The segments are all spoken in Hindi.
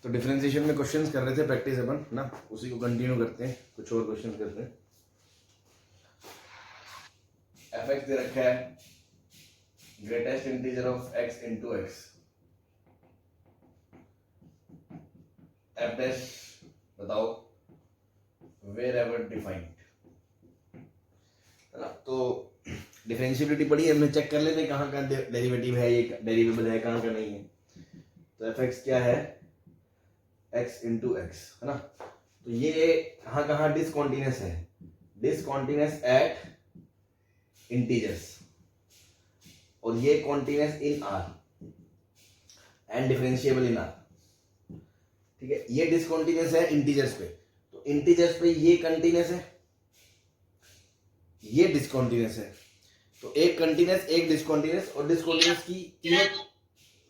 तो डिफरेंशिएशन में क्वेश्चंस कर रहे थे प्रैक्टिस अपन ना, उसी को कंटिन्यू करते हैं, कुछ और क्वेश्चन करते हैं। एफ एक्स दे रखा है greatest integer of x into x, F dash बताओ वेयर एवर डिफाइंड, है ना। तो डिफरेंशिएबिलिटी पढ़ी है हमने, चेक कर लेते हैं कहाँ का डेरिवेटिव है, ये डेरिवेबल है, कहाँ का नहीं है। तो एफ एक्स क्या है, एक्स इंटू एक्स, है ना। तो ये कहाँ कहाँ डिसकॉन्टिन्यूस है, डिसकॉन्टिन्यूस एट इंटीजर्स, और ये continuous in are and differentiable in are, ठीक है। ये डिसकॉन्टिन्यूस है इंटीजर्स पे, तो इंटीजर्स पे ये कंटिन्यूस है, ये डिसकॉन्टिन्यूस है। तो एक कंटिन्यूस एक डिसकॉन्टिन्यूस, और डिसकॉन्टिन्यूस की तीनों,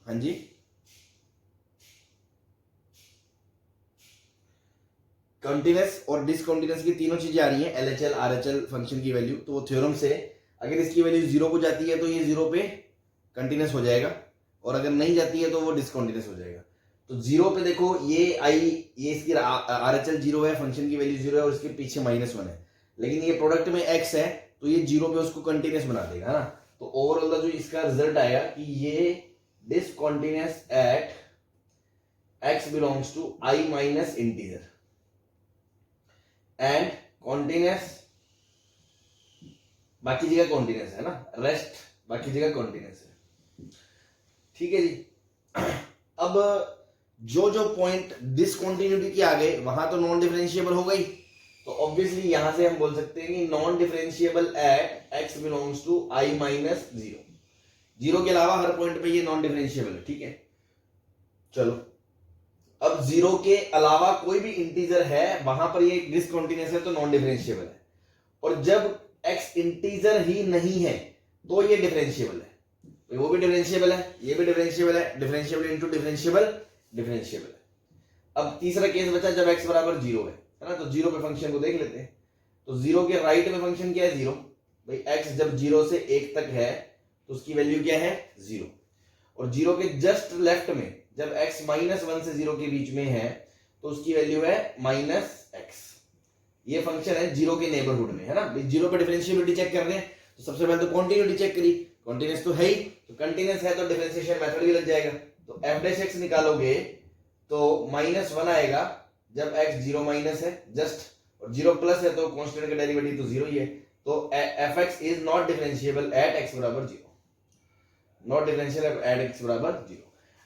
हाँ जी, कंटिन्यूस और डिसकंटिन्यूस की तीनों चीजें आ रही हैं, एलएचएल आरएचएल फंक्शन की वैल्यू। तो वो थ्योरम से अगर इसकी वैल्यू 0 को जाती है तो ये 0 पे कंटिन्यूस हो जाएगा, और अगर नहीं जाती है तो वो डिसकंटिन्यूस हो जाएगा। तो 0 पे देखो ये आई, ये इसकी आरएचएल 0 है, फंक्शन की वैल्यू 0 है, और इसके पीछे -1 है, लेकिन ये प्रोडक्ट में x है तो ये 0 पे उसको कंटिन्यूस बना देगा, है ना। तो ओवरऑल जो इसका रिजल्ट आएगा कि ये discontinuous at x belongs to i minus integer and continuous बाकी जगह कॉन्टिन्यूस है ना, रेस्ट बाकी जगह कॉन्टिन्यूस है, ठीक है जी। अब जो जो पॉइंट डिसकंटिन्यूटी के आ गए वहां तो नॉन डिफरेंशिएबल हो गई, तो ऑब्वियसली यहां से हम बोल सकते हैं कि non differentiable at x belongs to i minus 0, 0 के अलावा हर पॉइंट पे ये नॉन डिफरेंशिएबल है, ठीक है। चलो अब 0 के अलावा कोई भी इंटीजर है वहां पर ये डिसकंटिन्यूअस है तो नॉन डिफरेंशिएबल है, और जब x इंटीजर ही नहीं है तो ये डिफरेंशिएबल है, तो वो भी डिफरेंशिएबल है, ये भी डिफरेंशिएबल है, डिफरेंशिएबल इनटू डिफरेंशिएबल डिफरेंशिएबल है। अब तीसरा केस बचा जब x बराबर 0 है ना, तो 0 पे फंक्शन को देख लेते हैं। तो 0 के राइट में फंक्शन क्या है, 0, भाई x जब 0 से 1 तक है तो उसकी वैल्यू क्या है, 0, और 0 के जस्ट लेफ्ट में जब x -1 से 0 के बीच में है तो उसकी वैल्यू है -x। ये फंक्शन है 0 के नेबरहुड में, है ना। 0 पे डिफरेंशिएबिलिटी चेक कर रहे हैं तो सबसे पहले तो कॉन्टिन्यूटी चेक करी, कॉन्टिन्यूस तो है ही, तो कंटिन्यूस है तो डिफरेंशिएशन मेथड भी लग जाएगा। तो f डैश x निकालोगे तो -1 आएगा जब x 0 माइनस है जस्ट, और 0 प्लस है तो कांस्टेंट का डेरिवेटिव तो 0 ही है। तो fx is not differentiable at x बराबर 0, नॉट डिफरेंशिएबल एट x बराबर 0,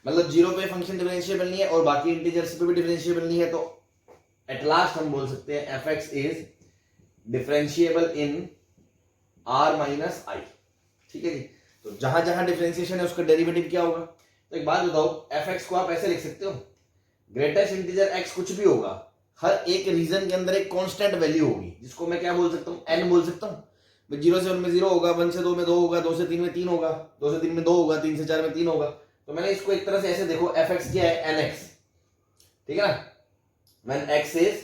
मतलब 0 पे फंक्शन डिफरेंशिएबल नहीं है और बाकी इंटीजर्स पे भी डिफरेंशिएबल नहीं है। तो एट लास्ट हम बोल सकते हैं fx is differentiable in r minus i, ठीक है जी। तो जहां जहां डिफरेंशिएशन है उसका डेरिवेटिव क्या होगा। तो एक बात बताओ, fx को आप ऐसे लिख सकते हो, ग्रेटेस्ट इंटीजर x कुछ भी होगा, हर एक रीजन के अंदर एक कांस्टेंट वैल्यू होगी, जिसको मैं क्या बोल सकता हूँ, n बोल सकता हूँ। 0 से 1 में 0 होगा, 1 से 2 में 2 होगा, 2 से 3 में 3 होगा, 2 से 3 में 2 होगा, 3 से 4 में 3 होगा। तो मैंने इसको एक तरह से ऐसे देखो, fx क्या है, nx, ठीक है ना, when x is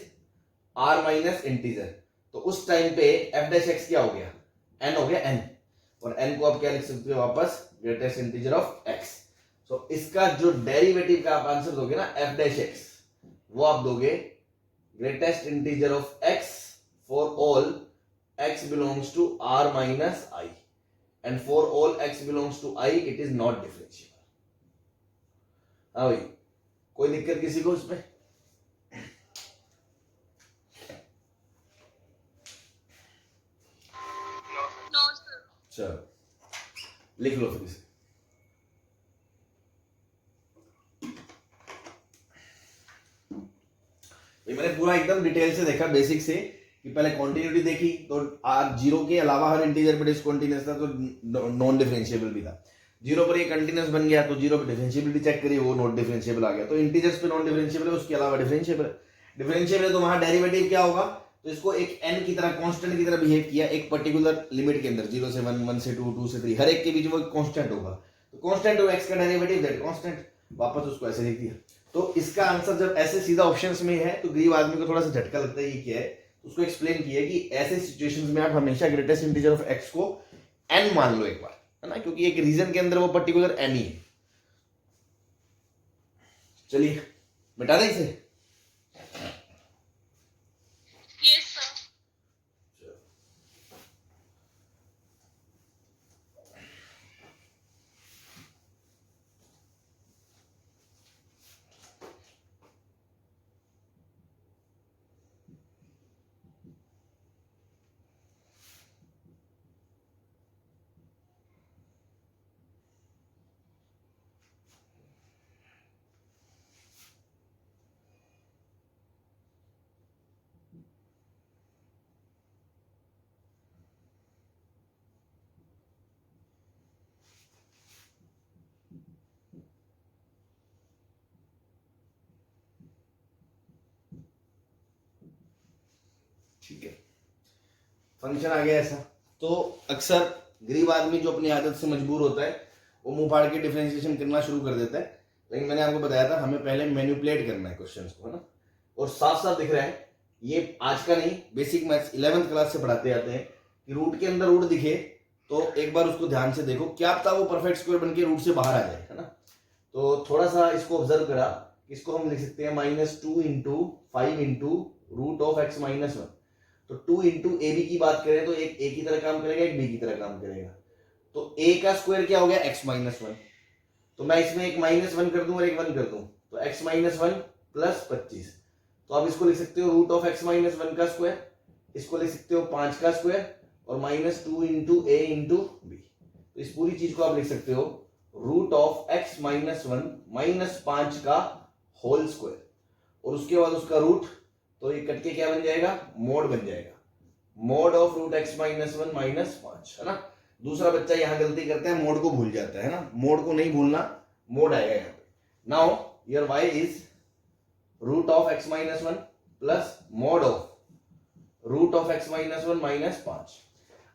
r minus integer, तो उस टाइम पे f डैश x क्या हो गया, n हो गया, n, और n को आप क्या लिख सकते हो वापस, ग्रेटेस्ट इंटीजर ऑफ x। तो इसका जो डेरिवेटिव का आप आंसर दोगे ना f डैश x, वो आप दोगे greatest integer of x for all x belongs to r minus i, and for all x belongs to i it is not differentiable. हाँ भाई, कोई दिक्कत किसी को इसमें? चलो लिख लो फिर इसे। मैंने पूरा एकदम डिटेल से देखा, बेसिक से, कि पहले कॉन्टिन्यूटी देखी तो आज 0 के अलावा हर इंटीजर पे डिसकंटिन्यूअस था तो नॉन डिफरेंशिएबल भी था। 0 पर ये कंटिन्यूअस बन गया तो 0 पे डिफरेंशिएबिलिटी चेक करी, वो नॉट डिफरेंशिएबल आ गया। तो इंटीजर्स पे नॉन डिफरेंशिएबल है, उसके अलावा डिफरेंशिएबल है तो वहां डेरिवेटिव क्या होगा, तो इसको एक n की तरह कांस्टेंट की तरह बिहेव किया, एक पर्टिकुलर लिमिट के अंदर 0 से 1, 1 से 2, 2 से 3, हर एक के बीच वो एक कांस्टेंट होगा। तो कांस्टेंट हो x का डेरिवेटिव, दैट कांस्टेंट, वापस उसको ऐसे लिख दिया। तो इसका आंसर जब ऐसे सीधा ऑप्शंस में है तो गरीब आदमी को थोड़ा सा झटका लगता है, ये क्या है। उसको एक्सप्लेन किया कि ऐसे सिचुएशंस में आप हमेशा ग्रेटेस्ट इंटीजर ऑफ x को n मान लो एक बार, है ना, क्योंकि एक रीजन के अंदर वो पर्टिकुलर n ही है। चलिए मिटा दें इसे? Yes sir. ठीक है, फंक्शन आ गया ऐसा। तो अक्सर गरीब आदमी जो अपनी आदत से मजबूर होता है वो मुंह फाड़ के डिफरेंशिएशन करना शुरू कर देता है, लेकिन मैंने आपको बताया था हमें पहले मैनिपुलेट करना है क्वेश्चंस को, है ना। और साफ साफ दिख रहा है, ये आज का नहीं, बेसिक मैथ्स 11th क्लास से पढ़ाते आते हैं कि रूट के अंदर रूट दिखे तो एक बार उसको ध्यान से देखो, क्या पता वो परफेक्ट स्क्वायर बन के रूट से बाहर आ जाए, है ना। तो थोड़ा सा इसको ऑब्जर्व करा, इसको हम लिख सकते हैं -2 into 5 into root of x minus 1। तो 2 इंटू ए बी की बात करें तो एक ए की तरह काम करेगा, एक बी की तरह काम करेगा। तो ए का स्क्वायर क्या हो गया, x माइनस 1। तो मैं इसमें एक -1 कर दूं और एक 1 कर दूं, तो x माइनस 1 प्लस 25। तो आप इसको लिख सकते हो रूट ऑफ x माइनस 1 का स्क्वायर, इसको लिख सकते हो 5 का स्क्वायर, और -2 इंटू ए इंटू बी। तो इस पूरी चीज को आप लिख सकते हो root of x minus 1 minus 5 का होल स्क्वायर, और उसके बाद उसका रूट, तो ये कट के क्या बन जाएगा, मोड बन जाएगा, mod of root x minus 1 minus 5, है ना। दूसरा बच्चा यहां गलती करता है, मोड को भूल जाता है ना, मोड को नहीं भूलना, मोड आएगा यहाँ पे। Now your y is root of x minus 1 plus mod of root of x minus 1 minus 5।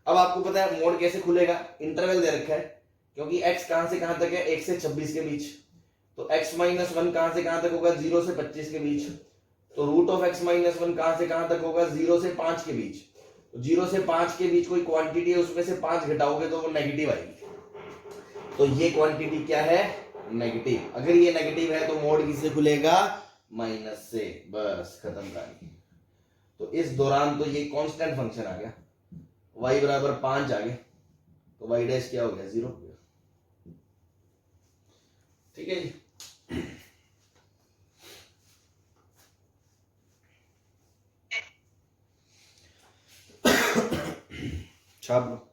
अब आपको पता है मोड कैसे खुलेगा, इंटरवल दे रखा है, क्योंकि x कहां से कहां तक है, 1 से 26 के बीच। तो x माइनस 1 कहां से कहां तक होगा, 0 से 25 के बीच। तो रूट ऑफ x माइनस 1 कहां से कहां तक होगा, 0 से 5 के बीच। तो 0 से 5 के बीच कोई क्वांटिटी है, उसमें से 5 घटाओगे तो वो नेगेटिव आएगी। तो ये क्वांटिटी क्या है, नेगेटिव। अगर ये नेगेटिव है तो मोड किससे खुलेगा, माइनस से, बस खत्म कहानी। तो इस दौरान तो ये कांस्टेंट फंक्शन आ गया, y बराबर 5 आ गया, तो y डैश क्या हो गया, 0 हो गया। ठीक है जी। छाप लो।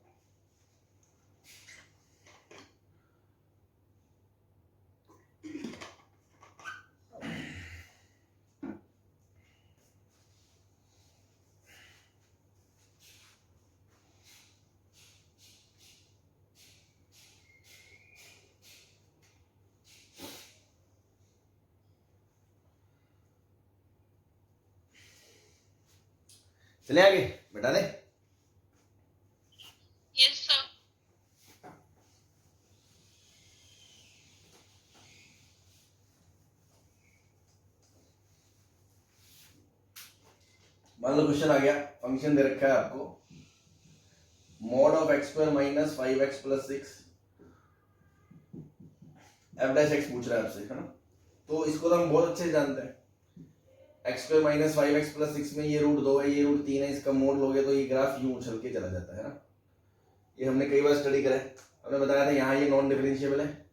चले आगे, बेटा दे। Yes sir. मान लो क्वेश्चन आ गया, फंक्शन दे रखा है आपको, mode of x square minus 5x plus 6, f dash x पूछ रहा है आपसे, है ना। तो इसको तो हम बहुत अच्छे से जानते हैं, x square minus 5x plus 6 में ये रूट 2 है, ये रूट 3 है, इसका मोड लोगे तो ये ग्राफ यूं उछल के चला जाता है ना। ये हमने कई बार स्टडी करा है, हमने बताया था यहाँ ये नॉन डिफरेंशिएबल है,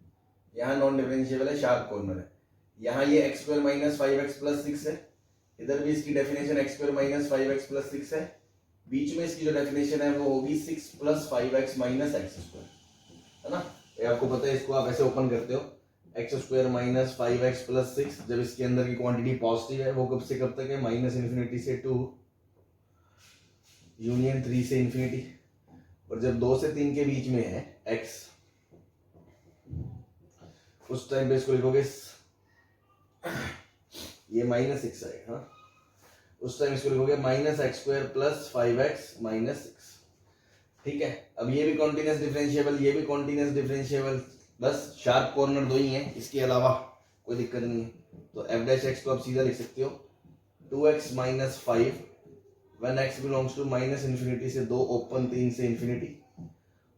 यहाँ नॉन डिफरेंशिएबल है, शार्प कॉर्नर है। यहाँ ये x square minus 5x plus 6 है, इधर भी इसकी definition x square minus 5x plus 6 है, बीच में इसकी जो डेफिनेशन है वो होगी 6 plus 5x minus x square, है ना। ये आपको पता है, इसको आप ऐसे ओपन करते हो, x square minus 5x plus 6, जब इसके अंदर की क्वांटिटी पॉजिटिव है वो कब से कब तक है, माइनस इन्फिनिटी से 2 यूनियन 3 से इन्फिनिटी, और जब 2 से 3 के बीच में है x, उस टाइम पे इसको लिखोगे ये -6 आएगा, हाँ। उस टाइम इसको लिखोगे minus x square plus 5x minus 6। ठीक है, अब ये भी कॉन्टिन्यूस डिफरेंशिएबल, ये भी कॉन्टिन्यूस डिफरेंशिएबल, बस शार्प कॉर्नर 2 ही है, इसके अलावा कोई दिक्कत नहीं है। तो f डैश x को आप सीधा लिख सकते हो 2x minus 5 when x belongs to minus infinity से 2 ओपन 3 से इन्फिनिटी,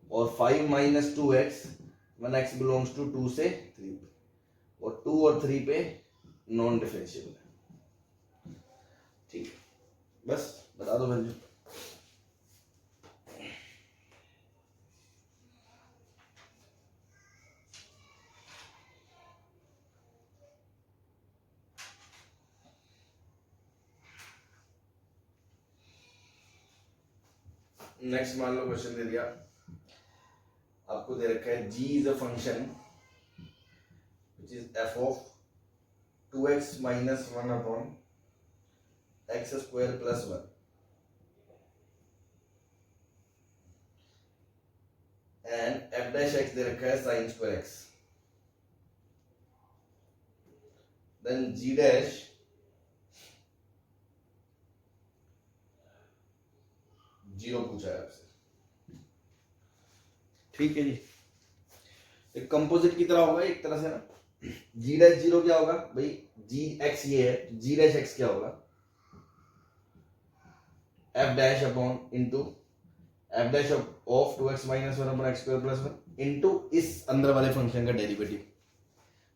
और 5 minus 2x when x belongs to 2 से 3, और 2 और 3 पे नॉन डिफरेंशिएबल है। ठीक है, बस बता दो वैल्यू। नेक्स्ट मान लो क्वेश्चन दे दिया आपको, दे रखा है g is a function which is f of 2x minus 1 upon x square plus 1 and f dash x दे रखा है sine square x, then g dash zero पूछा है आपसे। ठीक है जी, एक कंपोजिट की तरह होगा एक तरह से ना। जी डैश जीरो क्या होगा भाई, जी एक्स ये है, जी डैश एक्स क्या होगा, F dash upon into f dash of 2x minus 1 upon x square plus 1 into इस अंदर वाले फंक्शन का डेरिवेटिव।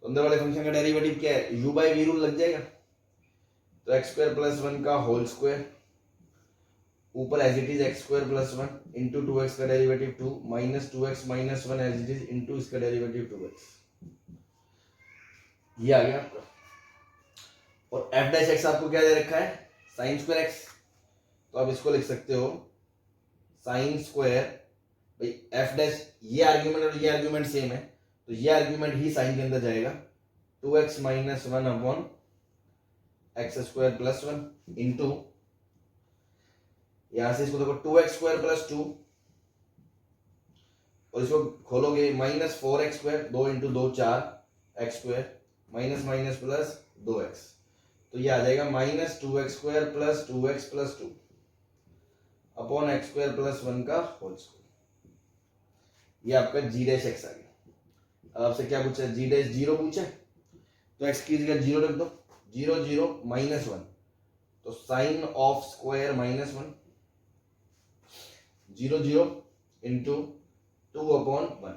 तो अंदर वाले फंक्शन का डेरिवेटिव क्या है, u बाई वी रूल लग जाएगा, तो x स्क्वायर प्लस 1 का होल स्क्वायर ऊपर as it is x square plus 1 into 2x का derivative 2 minus 2x minus 1 as it is into इसका डेरिवेटिव 2x, ये आ गया आपका। और f डैश x आपको क्या दे रखा है, साइन स्क्वायर x, तो आप इसको लिख सकते हो साइन स्क्वायर भाई f डैश, ये आर्ग्यूमेंट और ये आर्ग्यूमेंट सेम है, तो ये आर्ग्यूमेंट ही साइन के अंदर जाएगा, 2x minus 1 upon x square plus 1 into यहां से इसको देखो 2x स्क्वायर प्लस 2 और इसको खोलोगे minus 4x square, 2 into 2 4 x square minus minus plus 2x, तो ये आ जाएगा minus 2x square plus 2x plus 2 upon x square plus 1 का होल स्क्वायर, ये आपका जी डैश एक्स आ गया। अब आपसे क्या पूछा है, जी डैश जीरो पूछा है, तो एक्स की जगह जीरो रख दो, 0 0 माइनस 1, तो sine of square minus 1 0 0 into 2 upon 1,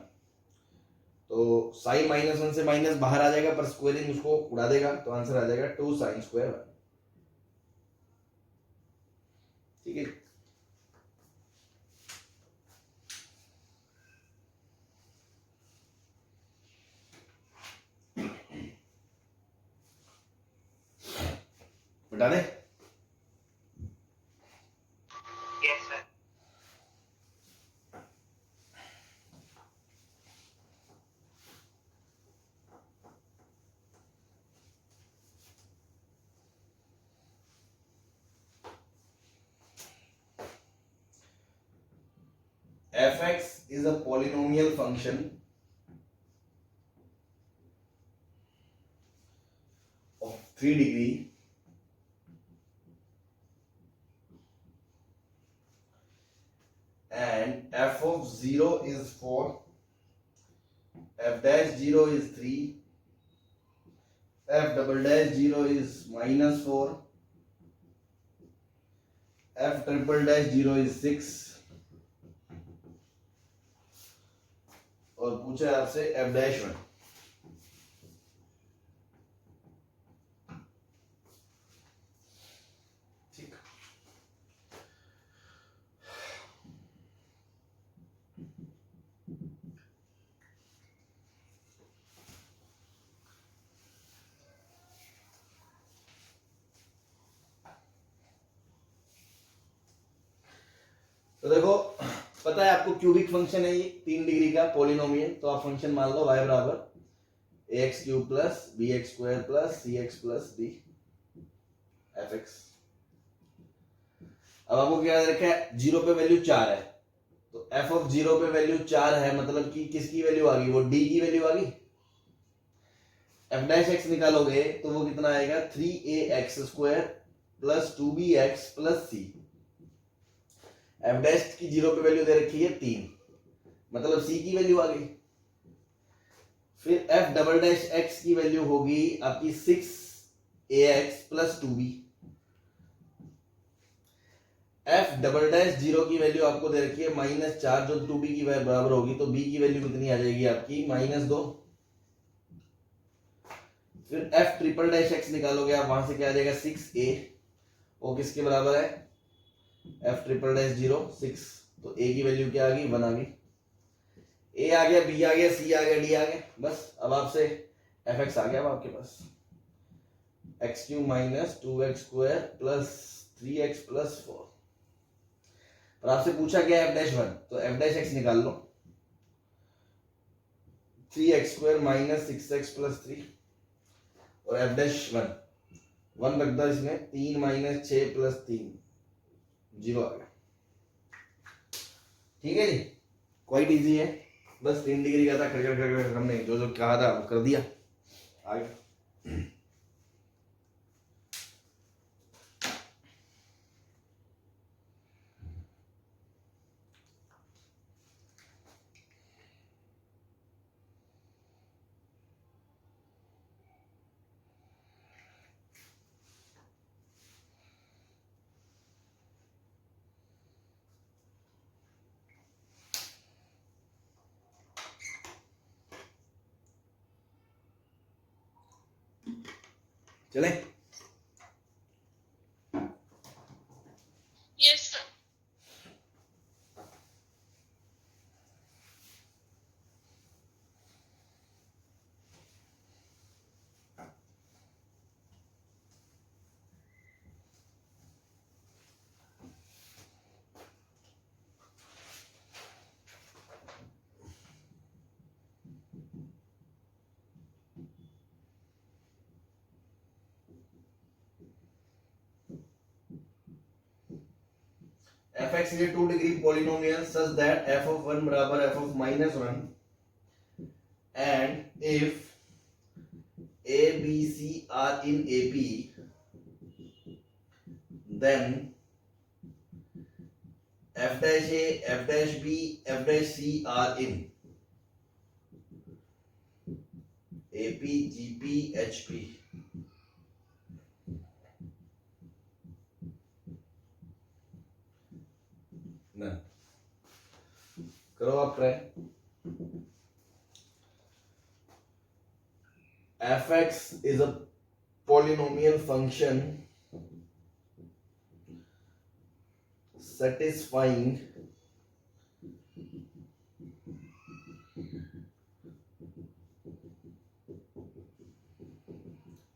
तो साइन माइनस 1 से माइनस बाहर आ जाएगा पर स्क्वायरिंग उसको उड़ा देगा, तो आंसर आ जाएगा 2 साइन स्क्वायर 1। ठीक है, बता दे। Yes, sir. fx is a polynomial function of 3 degree and f of 0 is 4, f dash 0 is 3, f double dash 0 is minus 4, f triple dash 0 is 6 और पूछा है आपसे f dash 1। ठीक, तो देखो पता है आपको क्यूबिक फंक्शन है ये 3 डिग्री का पॉलिनोमियल, तो आप फंक्शन मान लो y बराबर ax cube plus bx square plus cx plus d fx। अब आपको क्या रखा है, 0 पे वैल्यू 4 है, तो f ऑफ 0 पे वैल्यू 4 है, मतलब कि किसकी वैल्यू आ गई, वो d की वैल्यू आ गई। f डैश x निकालोगे तो वो कितना आएगा, 3ax square plus 2bx plus c। f dash की 0 पे वैल्यू दे रखी है 3, मतलब c की वैल्यू आ गई। फिर f डबल डैश x की वैल्यू होगी आपकी 6ax plus 2b। f double dash 0 की वैल्यू आपको दे रखी है -4, जो 2b की बराबर होगी, तो b की वैल्यू कितनी आ जाएगी आपकी -2। फिर एफ ट्रिपल डैश एक्स निकालोगे आप, वहां से क्या आ जाएगा 6a, वो किसके बराबर है, एफ ट्रिपल डैश 0 6, तो a की वैल्यू क्या आ गई 1 आ गई, a आ गया, b आ गया, c आ गया, d आ गया, बस अब आपसे एफ एक्स आ गया अब आपके पास, x cube minus 2x square plus 3x plus 4। और आपसे पूछा क्या एफ डैश 1, तो एफ डैश एक्स निकाल लो, 3x square minus 6x plus 3, और एफ डैश 1 रख दो इसमें, 3 माइनस 6 प्लस 3 0 आ गया। ठीक है जी, क्वाइट इजी है, बस 3 डिग्री का था, कर हमने जो जो कहा था वो कर दिया, आगे चले। Yes, sir. fx is a 2 degree polynomial such that f of 1 बराबर f of minus 1, and if a b c are in AP, then f dash a, f dash b, f dash c are in AP, GP, HP। ना करो आप try. fx is a polynomial function satisfying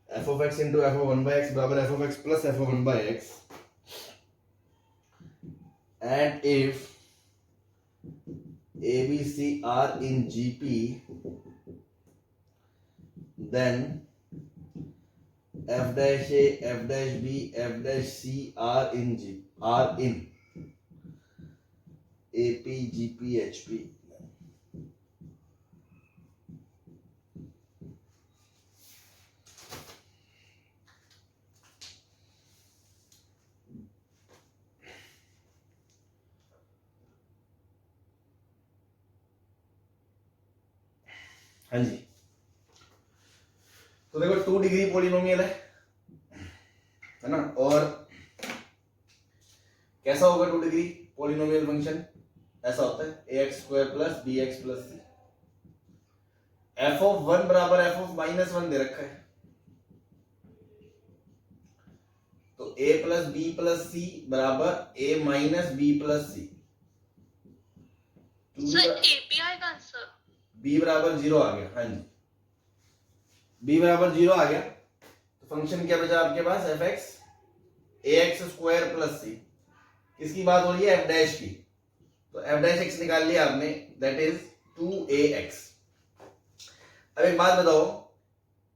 f of x into f of 1 by x बराबर f of x plus f of 1 by x, and if a b c are in GP, then f dash a, f dash b, f dash c are in AP, GP, HP। हाँ जी, तो देखो 2 डिग्री पॉलिनोमियल है ना, और कैसा होगा 2 डिग्री पॉलिनोमियल फंक्शन, ऐसा होता है ax square plus bx plus c, f of 1 बराबर f ऑफ माइनस 1 दे रखा है, तो a plus b plus c बराबर a minus b plus c। Sir AP आएगा सर। b बराबर 0 आ गया, हाँ जी b बराबर 0 आ गया, तो फंक्शन क्या बचा आपके पास f x ax square plus c, किसकी बात हो रही है, f डैश की, तो f डैश x निकाल लिया आपने, दैट इज 2ax। अब एक बात बताओ,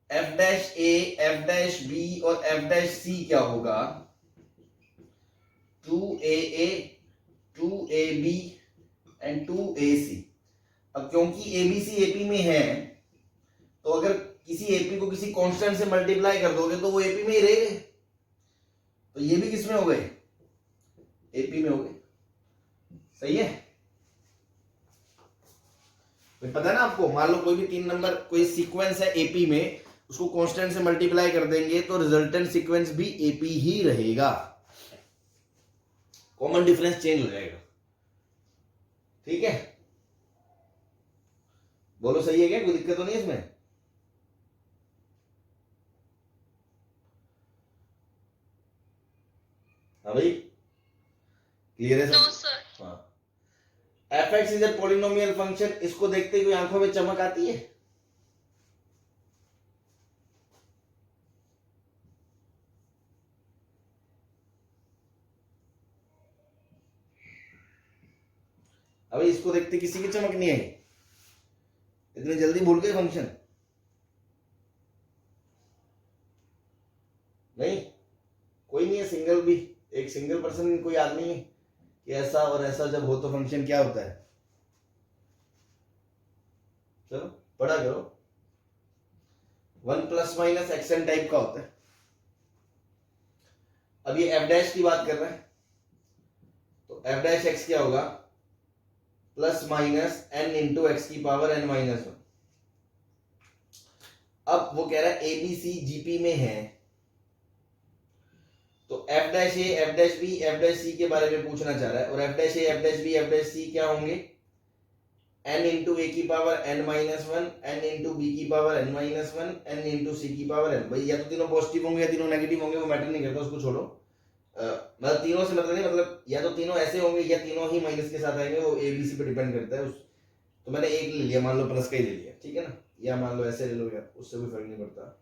f dash a, f dash b और f डैश c क्या होगा, 2aa, 2ab एंड 2ac। अब क्योंकि abc AP में है, तो अगर किसी AP को किसी कांस्टेंट से मल्टीप्लाई कर दोगे तो वो AP में ही रहेंगे, तो ये भी किसमें हो गए, AP में हो गए। सही है, तो पता है ना आपको, मान लो कोई भी 3 नंबर कोई सीक्वेंस है AP में, उसको कांस्टेंट से मल्टीप्लाई कर देंगे तो रिजल्टेंट सीक्वेंस भी AP ही रहेगा, कॉमन डिफरेंस चेंज हो जाएगा। ठीक है, बोलो सही है क्या, कोई दिक्कत तो नहीं इसमें। हाँ भाई, क्लियर है No, सब? sir. हाँ, F x is a polynomial function, इसको देखते हुए आंखों में चमक आती है? अभी इसको देखते किसी की चमक नहीं आई? इतनी जल्दी भूल गए फंक्शन? नहीं, कोई नहीं है सिंगल भी, एक सिंगल पर्सन कोई आदमी है कि ऐसा और ऐसा जब हो तो फंक्शन क्या होता है? चलो पढ़ा करो। One plus minus action type का होता है। अब ये एफ डैश की बात कर रहे हैं, तो एफ डैश एक्स क्या होगा? Plus minus n into x की पावर एन माइनस वन। अब वो कह रहा है एबीसी जीपी में है, तो f dash a f dash b f dash c के बारे में पूछना चाह रहा है। और f dash a f dash b f dash c क्या होंगे? एन इंटू ए की power n minus one, n into b की power n minus one, n into c की पावर एन। भाई या तो तीनों पॉजिटिव होंगे या तीनों नेगेटिव होंगे, वो मैटर नहीं करता, उसको छोड़ो। मतलब तीनों से मतलब नहीं, मतलब या तो तीनों ऐसे होंगे या तीनों ही माइनस के साथ आएंगे, वो एबीसी पे डिपेंड करता है। उस तो मैंने एक ले लिया, मान लो प्लस का ही ले लिया, ठीक है ना, या मान लो ऐसे ले लो यार, उससे कोई फर्क नहीं पड़ता।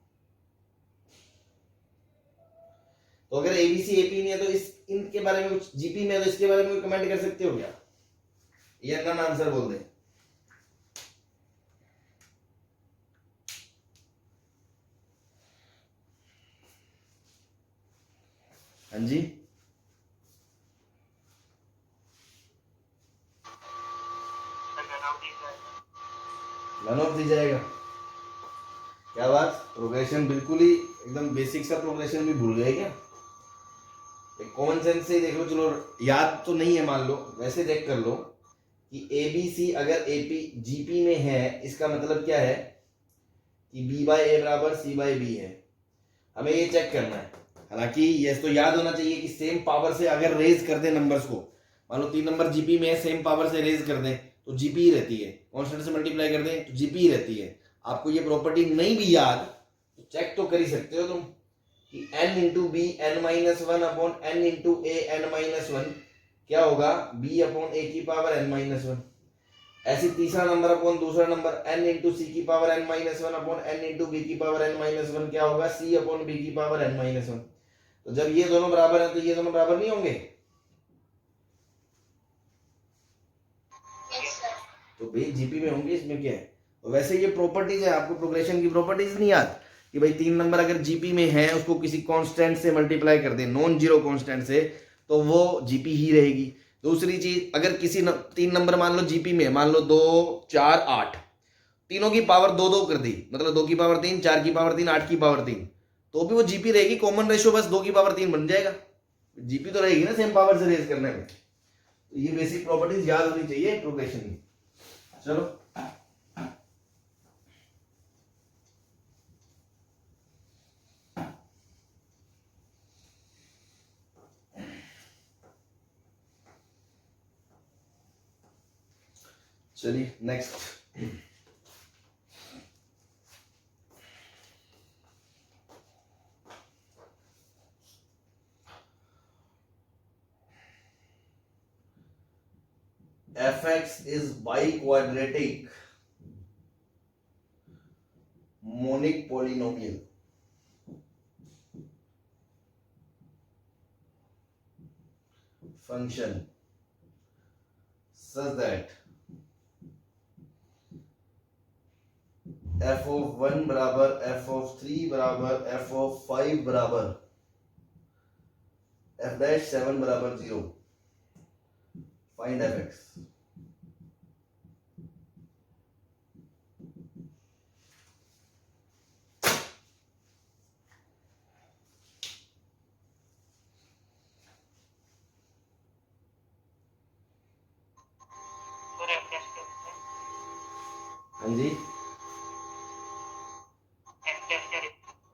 तो अगर एबीसी एपी नहीं है तो इस इनके बारे में कुछ, जीपी में है तो इसके बारे में कमेंट कर सकते हो क्या, या नन आंसर बोल दे? हाँ जी, नन ऑफ दी जाएगा। क्या बात, प्रोग्रेशन बिल्कुल ही एकदम बेसिक सा प्रोग्रेशन भी भूल गए क्या? एक कॉमन सेंस से ही देख लो, चलो याद तो नहीं है मान लो, वैसे चेक कर लो कि ए बी सी अगर एपी जीपी में है, इसका मतलब क्या है कि बी बाय ए बराबर सी बाय बी है। हमें ये चेक करना है। हालांकि ये तो याद होना चाहिए कि सेम पावर से अगर रेज कर दे नंबर्स को, मान लो 3 नंबर जीपी में है, सेम पावर से रेज कर दें तो जीपी ही रहती है, कांस्टेंट से मल्टीप्लाई कर दें तो जीपी ही रहती है। आपको ये प्रॉपर्टी नहीं भी याद तो चेक तो कर ही सकते हो तुम कि n into b n minus one upon n into a n minus one क्या होगा? b अपॉन ए की पावर n माइनस वन। ऐसी तीसरा नंबर अपॉन दूसरा नंबर n इंटू सी की power n minus one upon n into b की पावर n माइनस वन क्या होगा? c अपॉन बी की पावर n माइनस वन। तो जब ये दोनों बराबर है तो ये दोनों बराबर नहीं होंगे? Yes, sir. तो भाई जीपी में होंगे, इसमें क्या है? तो वैसे ये प्रॉपर्टीज है, आपको प्रोग्रेशन की प्रॉपर्टीज नहीं याद कि भाई 3 नंबर अगर जीपी में है, उसको किसी कांस्टेंट से मल्टीप्लाई कर दें, नॉन जीरो कांस्टेंट से, तो वो जीपी ही रहेगी। दूसरी चीज, अगर किसी 3 नंबर मान लो जीपी में, मान लो 2 4 8, तीनों की पावर 2 2 कर दी, मतलब 2 की पावर 3, 4 की पावर 3, 8 की पावर 3, तो भी वो जीपी रहेगी। कॉमन रेशियो बस 2 की पावर 3 बन जाएगा, जीपी तो रहेगी ना सेम पावर से रेज करने में। तो ये बेसिक प्रॉपर्टीज याद होनी चाहिए प्रोग्रेशन की। चलो चलिए next. fx is biquadratic monic polynomial function such that f of 1 बराबर f of 3 बराबर f of 5 बराबर f dash 7 बराबर 0। Find fx। हाँ जी,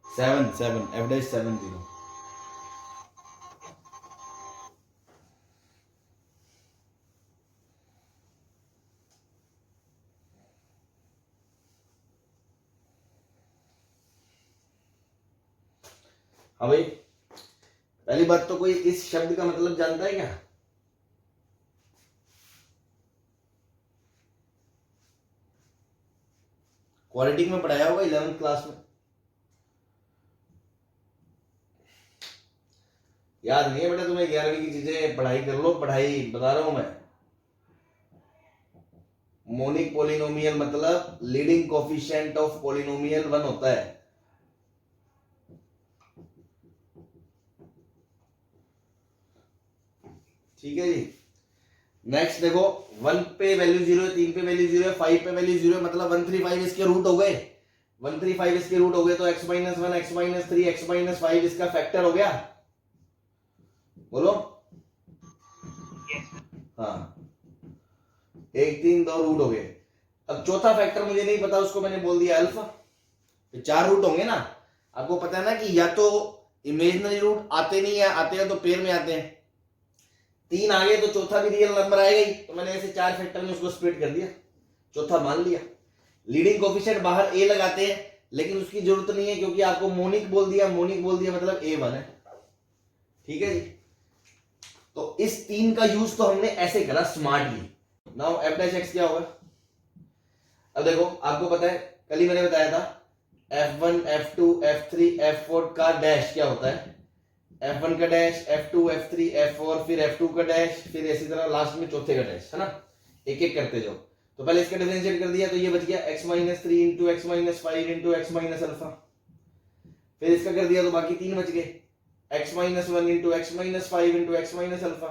7 7 f dash 7 0। हाँ भाई, पहली बात तो कोई इस शब्द का मतलब जानता है क्या? क्वाड्रेटिक में पढ़ाया होगा 11th क्लास में, याद नहीं है बेटा तुम्हें? 11वीं की चीजें पढ़ाई कर लो, पढ़ाई बता रहा हूं मैं। मोनिक पोलिनोमियल मतलब लीडिंग कोफिशिएंट ऑफ पोलिनोमियल 1 होता है। ठीक है जी। नेक्स्ट देखो, 1 पे वैल्यू 0 है, 3 पे वैल्यू 0 है, 5 पे वैल्यू 0 है, मतलब 135 इसके रूट हो गए। 135 इसके रूट हो गए तो x - 1 x - 3 x - 5 इसका फैक्टर हो गया। बोलो हाँ, 1 3 2 रूट हो गए। अब चौथा फैक्टर मुझे नहीं पता, उसको मैंने बोल दिया अल्फा। तो 4 रूट होंगे ना, आपको पता है ना कि या तो इमेजिनरी रूट आते नहीं है, आते हैं तो पेयर में आते हैं। 3 आ गए तो चौथा भी रियल नंबर आएगा ही, तो मैंने ऐसे 4 फैक्टर में उसको स्प्लिट कर दिया, चौथा मान लिया। लीडिंग कोफिशिएंट बाहर ए लगाते हैं, लेकिन उसकी जरूरत नहीं है क्योंकि आपको मोनिक बोल दिया, मोनिक बोल दिया मतलब A1 है। ठीक है जी। तो इस 3 का यूज तो हमने ऐसे करा smartly. Now f dash x क्या होगा? अब देखो, आपको पता है कल ही मैंने बताया था f1 f2 f3 f4 का डैश क्या होता है? f1 का डैश, f2 f3 f4, फिर f2 का डैश, फिर इसी तरह लास्ट में चौथे का डैश, है ना? एक एक करते जाओ। तो पहले इसका डिफरेंशिएट कर दिया तो ये बच गया x - 3 into x - 5 into x - alpha. फिर इसका कर दिया तो बाकी 3 बच गए, x - 1 into x - 5 into x - alpha.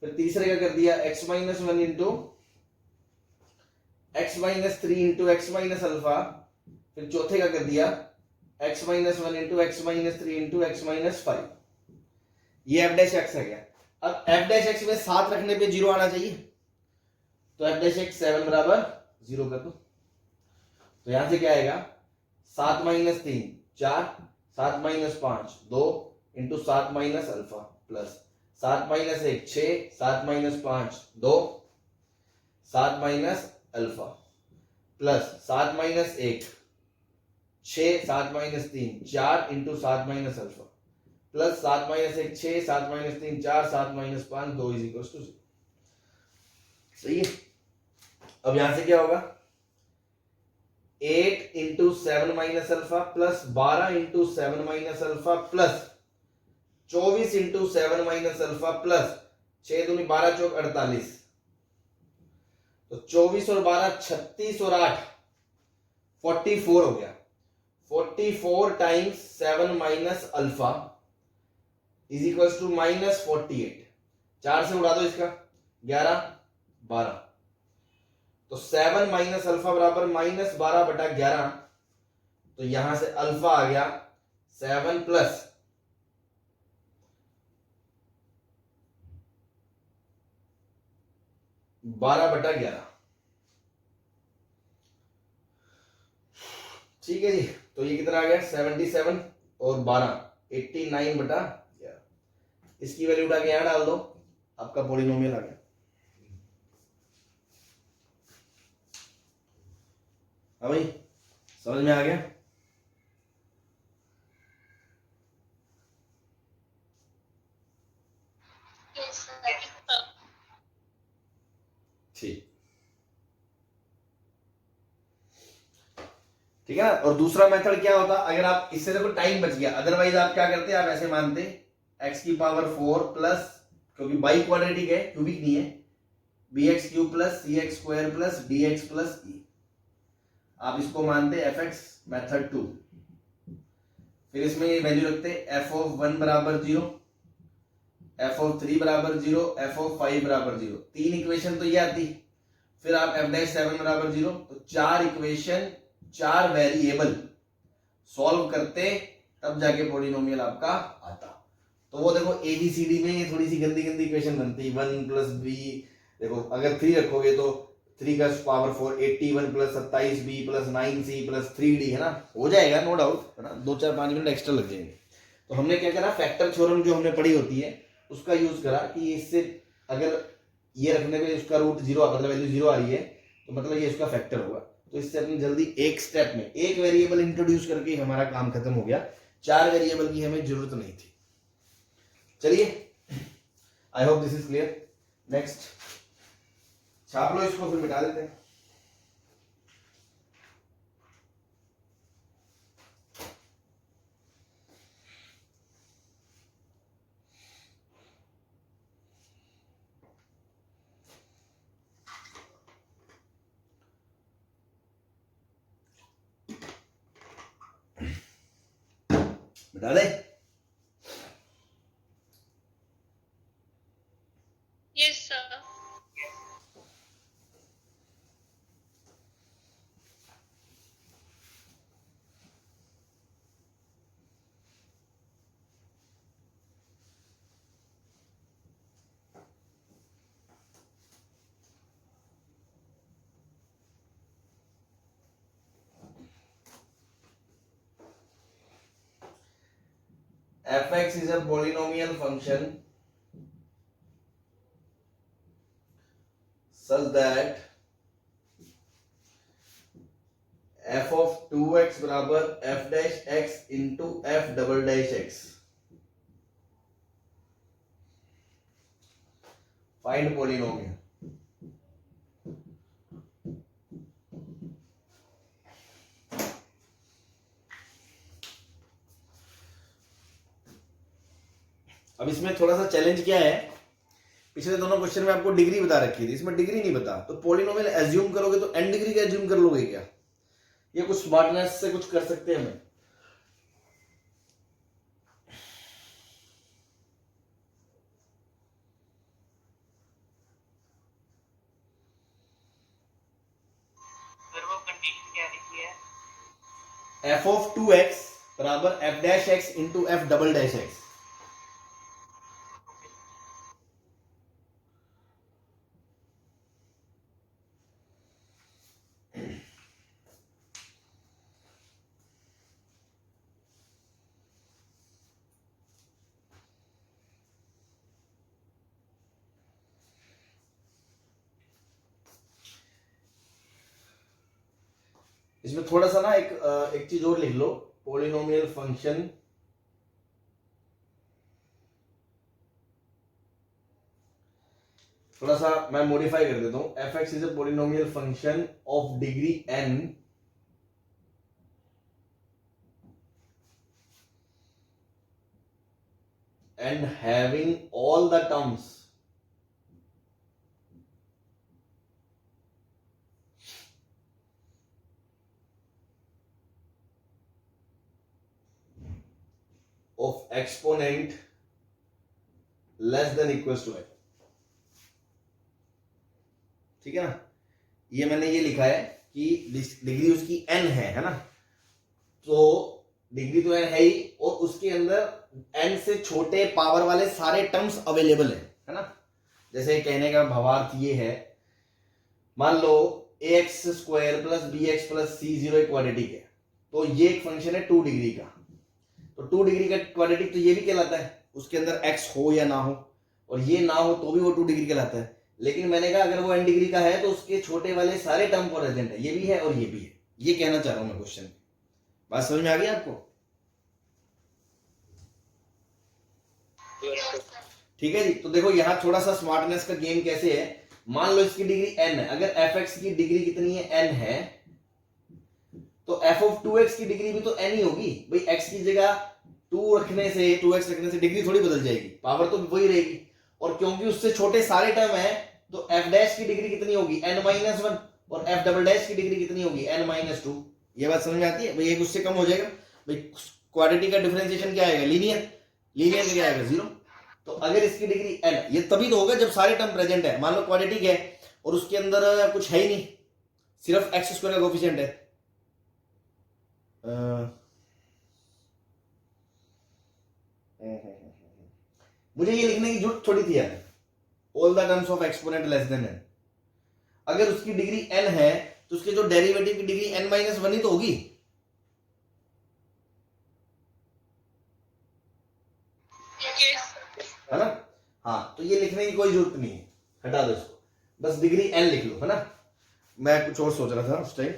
फिर तीसरे का कर दिया x - 1 into x - 3 into x - alpha. फिर चौथे का कर दिया x - 1 into x - 3 into x - 5। ये f डैश x है क्या? अब f डैश x में 7 रखने पे 0 आना चाहिए, तो f डैश x 7 बराबर 0 कर दो। तो यहां से क्या आएगा? 7 - 3 4, 7 - 5 2 into 7 - alpha plus 7 - 1 6, 7 - 5 2, 7 - alpha plus 7 - 1 6, 7 - 3 4 into 7 - alpha plus 7 - 1 6, 7 - 3 4, 7 - 5 2 is equal to 0। सही है। अब यहां से क्या होगा? 8 into 7 - alpha plus 12 into 7 - alpha plus 24 into 7 - alpha plus 6 दूनी 12 चौक 48। तो 24 और 12 36 और 8 44 हो गया। 44 times 7 - alpha is equal to -48। 4 से उड़ा दो इसका, 11 12। तो 7 - अल्फा बराबर -12/11। तो यहां से अल्फा आ गया 7 प्लस 12/11। ठीक है जी। तो ये कितना आ गया? 77 और 12 89/11। इसकी वैल्यू उठा के यहां डाल दो, आपका पॉलिनोमियल आ गया। हाँ भाई, समझ में आ गया? Yes, sir. ठीक ठीक है ना। और दूसरा मेथड क्या होता? अगर आप इससे देखो टाइम बच गया, अदरवाइज आप क्या करते? आप ऐसे मानते x की पावर 4 प्लस, क्योंकि बाई क्वाड्रेटिक है, क्यूबिक नहीं है, bx cube plus cx square plus dx plus e। आप इसको मानते fx मेथड 2। फिर इसमें ये वैल्यू रखते f ऑफ 1 बराबर 0, f ऑफ 3 बराबर 0, f ऑफ 5 बराबर 0। 3 इक्वेशन तो ये आती। फिर आप f डैश 7 बराबर 0, तो 4 इक्वेशन 4 वेरिएबल सॉल्व करते, तब जाके पॉलिनोमियल आपका आता। तो वो देखो ABCD में थोड़ी सी गंदी गंदी इक्वेशन बनती। 1 प्लस b, देखो अगर 3 रखोगे तो 3 का power 4 81 plus 27b plus 9c plus 3d, है ना? हो जाएगा नो डाउट, है ना? 2-4-5 मिनट एक्स्ट्रा लग जाएंगे। तो हमने क्या करा? फैक्टर थ्योरम जो हमने पढ़ी होती है उसका यूज करा कि इससे अगर ये रखने पे उसका रूट 0 मतलब वैल्यू 0 आ रही है, तो मतलब ये इसका फैक्टर होगा। तो इससे अपनी जल्दी एक स्टेप में एक वेरिएबल इंट्रोड्यूस करके हमारा काम खत्म हो गया। 4 वेरिएबल की हमें जरूरत नहीं थी। चलिए, I hope this is clear. Next छाप लो इसको, फिर मिटा देते हैं। मिटा दे। Yes, sir. fx is a polynomial function such that f of 2x बराबर f dash x into f double dash x। Find polynomial. अब इसमें थोड़ा सा चैलेंज क्या है, पिछले दोनों क्वेश्चन में आपको डिग्री बता रखी थी, इसमें डिग्री नहीं बता, तो पोलिनोमियल एज्यूम करोगे तो n डिग्री का एज्यूम कर लोगे क्या? ये कुछ स्मार्टनेस से कुछ कर सकते हैं हमें। वो कंडीशन क्या लिखी है? f of 2x बराबर f dash x into f double dash x। इसमें थोड़ा सा ना एक चीज और लिख लो, पोलिनोमियल फंक्शन थोड़ा सा मैं मॉडिफाई कर देता हूं। F x is a polynomial function of degree n and having all the terms of exponent less than equals to f। ठीक है ना, ये मैंने ये लिखा है कि डिग्री उसकी n है ना, तो डिग्री तो n है ही, और उसके अंदर n से छोटे पावर वाले सारे टर्म्स अवेलेबल है ना। जैसे कहने का भावार्थ ये है, मान लो ax square plus bx plus c0 quadratic है, तो ये एक फंक्शन है 2 डिग्री का, तो 2 डिग्री का क्वाड्रेटिक तो ये भी कहलाता है, उसके अंदर x हो या ना हो, और ये ना हो तो भी वो 2 डिग्री कहलाता है। लेकिन मैंने कहा अगर वो n डिग्री का है तो उसके छोटे वाले सारे टर्म प्रेजेंट है, ये भी है और ये भी है, ये कहना चाह रहा हूं मैं क्वेश्चन। बात समझ में आ गई आपको? ठीक है जी। तो देखो यहाँ थोड़ा सा स्मार्टनेस का गेम कैसे है, मान लो इसकी डिग्री n है, अगर fx की डिग्री कितनी है, n है, तो f of 2x की डिग्री भी तो n ही होगी भाई। x की जगह 2 रखने से 2x रखने से डिग्री थोड़ी बदल जाएगी, पावर तो वही रहेगी, और क्योंकि उससे छोटे सारे टर्म है तो f डैश की डिग्री कितनी होगी, n-1, और f डबल डैश की डिग्री कितनी होगी, n-2। ये बात समझ में आती है भाई? एक उससे कम हो जाएगा भाई, क्वाड्रेटिक का डिफरेंशिएशन क्या आएगा, लीनियर, लीनियर क्या आएगा, 0। तो अगर इसकी डिग्री n, ये तभी तो होगा जब सारे टर्म प्रेजेंट है। मान लो क्वाड्रेटिक है और उसके अंदर कुछ है ही नहीं, सिर्फ एक्स स्क्वायर का कोफिशिएंट है, मुझे ये लिखने की जरूरत थोड़ी थी यार, all the terms of exponent less than n। अगर उसकी डिग्री n है तो उसके जो डेरिवेटिव की डिग्री n-1 ही तो होगी। है ना? हाँ, तो ये लिखने की कोई जरूरत नहीं है, हटा दो इसको, बस डिग्री n लिख लो, है ना। मैं कुछ और सोच रहा था उस टाइम।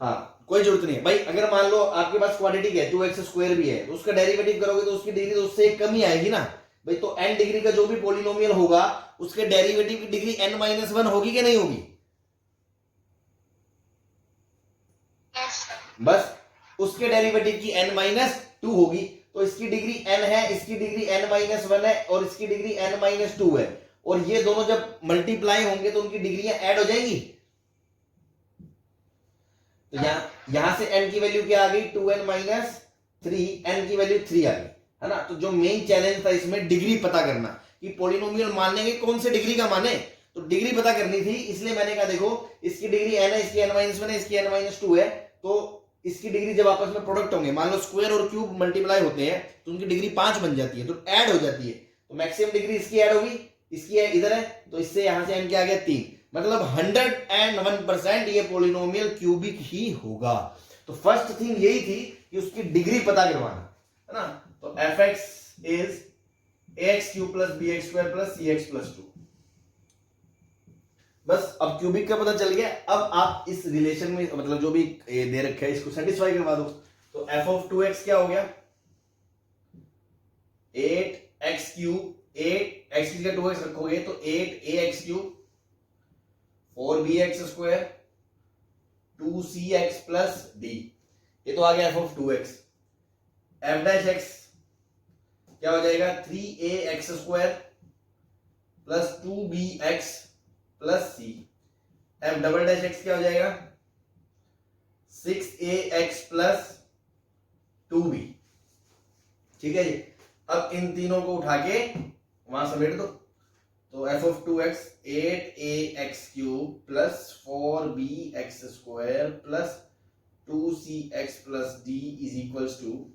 हाँ, कोई जरूरत नहीं है भाई। अगर मान लो आपके पास क्वाड्रेटिक है, 2x स्क्वायर भी है, तो उसका डेरिवेटिव करोगे तो उसकी डिग्री तो उससे कम ही आएगी ना। भाई तो n डिग्री का जो भी पॉलिनोमियल होगा उसके डेरिवेटिव की डिग्री n-1 होगी कि नहीं होगी? yes sir, बस उसके डेरिवेटिव की n-2 होगी, तो इसकी डिग्री n है, इसकी डिग्री n-1 है और इसकी डिग्री n-2 है, और ये दोनों जब मल्टीप्लाई होंगे तो उनकी डिग्रियां ऐड हो जाएंगी। तो यहां से n की वैल्यू क्या आ गई? 2n-3, n की वैल्यू 3 आ गई, है ना। तो जो मेन चैलेंज था इसमें डिग्री पता करना कि पॉलिनोमियल मानने के कौन से डिग्री का माने, तो डिग्री पता करनी थी। इसलिए मैंने कहा देखो इसकी डिग्री n है, इसकी n-1 है, इसकी n-2 है, तो इसकी डिग्री जब आपस में प्रोडक्ट होंगे, मान लो स्क्वायर और क्यूब मल्टीप्लाई होते हैं तो उनकी डिग्री 5 बन जाती है, तो ऐड हो जाती है। तो मैक्सिमम डिग्री इसकी ऐड होगी, इसकी है इधर है, तो इससे यहां से n क्या आ गया 3, मतलब 101% ये पॉलिनोमियल क्यूबिक ही होगा। तो फर्स्ट थिंग यही थी कि उसकी डिग्री पता करवाना, है ना। तो fx is ax³ + bx² + cx + 2। बस अब क्यूबिक का पता चल गया। अब आप इस रिलेशन में मतलब जो भी दे रखा है इसको सेटिस्फाई करवा दो। तो f of 2x क्या हो गया? 8x³ 8x की जगह 2x रखोगे तो 8ax³ 4bx² 2cx + d, ये तो आ गया f of 2x। f' क्या हो जाएगा? 3ax² + 2bx + c। f" क्या हो जाएगा? 6ax + 2b। ठीक है जी। अब इन तीनों को उठा के वहां समेट दो। तो f of 2x 8ax³ + 4bx² + 2cx + d =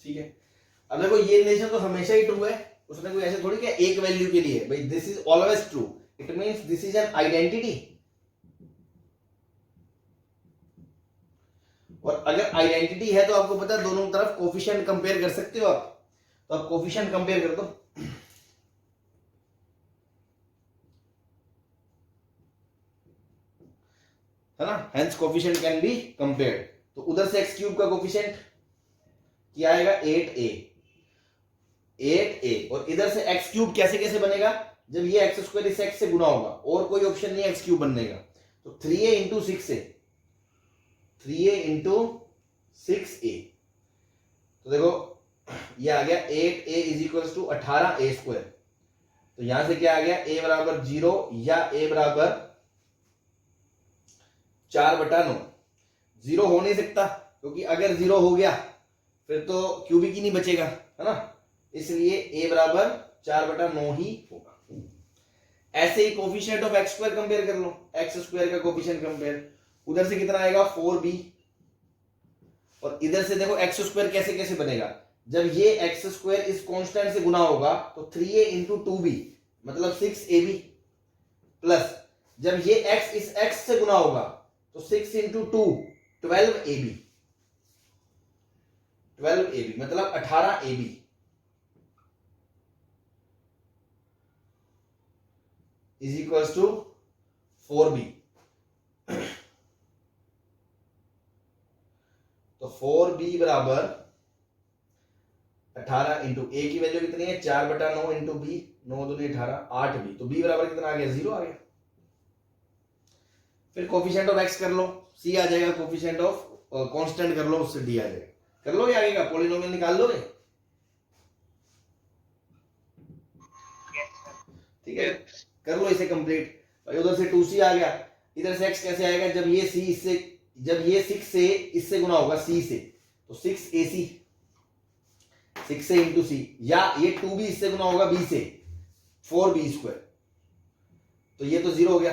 ठीक है। अब देखो ये रिलेशन तो हमेशा ही ट्रू है, उसने कोई ऐसे थोड़ी कि एक वैल्यू के लिए, भाई this is always true, it means this is an identity. और अगर आइडेंटिटी है तो आपको पता है दोनों तरफ कोफिशिएंट कंपेयर कर सकते हो आप, तो आप कोफिशिएंट कंपेयर कर दो, है ना। Hence coefficient can be compared. तो उधर से x³ का कोफिशिएंट क्या आएगा? 8a 8a, और इधर से x³ कैसे कैसे बनेगा? जब ये x² इस x से गुना होगा, और कोई ऑप्शन नहीं है x³ बनने का। तो 3a × 6a 3a × 6a, तो देखो ये आ गया 8a = 18a²। तो यहां से क्या आ गया? a = 0 या a = 4/9। 0 हो नहीं सकता, क्योंकि अगर 0 हो गया फिर तो क्यूबिक ही नहीं बचेगा, है ना। इसलिए a = 4/9 ही होगा। ऐसे ही कोफिशिएंट ऑफ x² कंपेयर कर लो, x² का कोफिशिएंट कंपेयर, उधर से कितना आएगा? 4b, और इधर से देखो x² कैसे कैसे बनेगा? जब ये x² इस कांस्टेंट से गुना होगा तो 3a × 2b मतलब 6ab, प्लस जब ये x इस x से गुना होगा तो 6 × 2 12ab 12ab मतलब 18ab = 4b। तो 4b = 18 × a की वैल्यू कितनी है? 4/9 × b, 9 दूनी 18, 8b। तो b बराबर कितना आ गया? 0 आ गया। फिर कोफिशिएंट ऑफ x कर लो, c आ जाएगा, कोफिशिएंट ऑफ कांस्टेंट कर लो, उससे d आ जाएगा। कर लोगे आगे का पॉलिनोमियल निकाल लोगे? ठीक है, कर लो इसे कंप्लीट। भाई उधर से 2c आ गया, इधर से x कैसे आएगा? जब ये c इससे, जब ये 6 से इससे गुना होगा c से, तो 6ac 6 से × c, या ये 2b इससे गुना होगा b से 4b², तो ये तो 0 हो गया।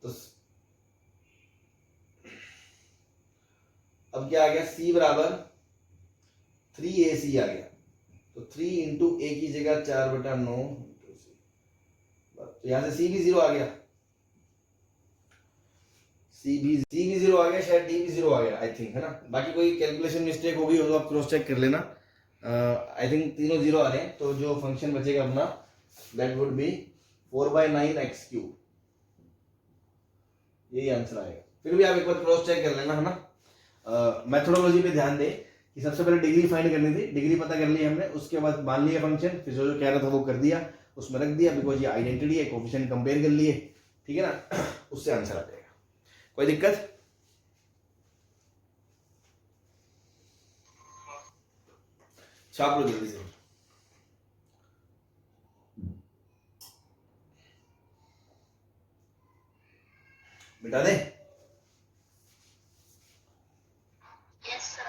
तो अब क्या आ गया? c = 3ac आ गया। तो 3 × a की जगह 4/9, तो यहां से c भी 0 आ गया, c भी 0 आ गया, शायद d भी 0 आ गया, आई थिंक, है ना। बाकी कोई कैलकुलेशन मिस्टेक होगी हो तो आप क्रॉस चेक कर लेना। आई थिंक तीनों 0 आ रहे हैं, तो जो फंक्शन बचेगा अपना दैट वुड बी 4/9 x³ यही आंसर आएगा। फिर भी आप एक बार क्रॉस चेक कर लेना, है ना। मेथोडोलॉजी पे ध्यान दे कि सबसे पहले डिग्री फाइंड करनी थी, डिग्री पता कर ली हमने, उसके बाद मान लिया फंक्शन, फिर जो कह रहा था वो कर दिया, उसमें रख दिया, बिकॉज ये आइडेंटिटी है, कोफिशिएंट कंपेयर कर लिए, ठीक है ना। उससे आंसर आ जाएगा। कोई दिक्कत? छाप लो जल्दी से, मिटा दे। Yes, sir.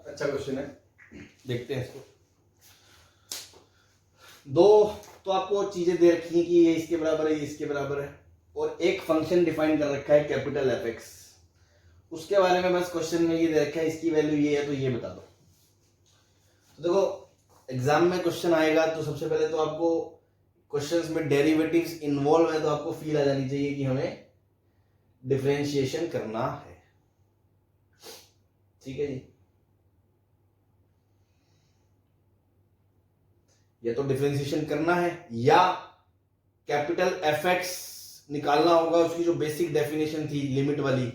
अच्छा क्वेश्चन है, देखते हैं इसको। दो तो आपको चीजें दे रखी हैं कि ये इसके बराबर है, ये इसके बराबर है, और एक फंक्शन डिफाइन कर रखा है कैपिटल एफ एक्स, उसके बारे में बस क्वेश्चन में ये दे रखा है इसकी वैल्यू ये है तो ये बता दो। तो देखो एग्जाम में क्वेश्चन आएगा तो सबसे पहले तो आपको क्वेश्चंस में डेरिवेटिव्स इन्वॉल्व है तो आपको फील आ जानी चाहिए कि हमें डिफरेंशिएशन करना है, ठीक है जी। या तो डिफरेंशिएशन करना है या कैपिटल एफ एक्स निकालना होगा, उसकी जो बेसिक डेफिनेशन थी लिमिट वाली,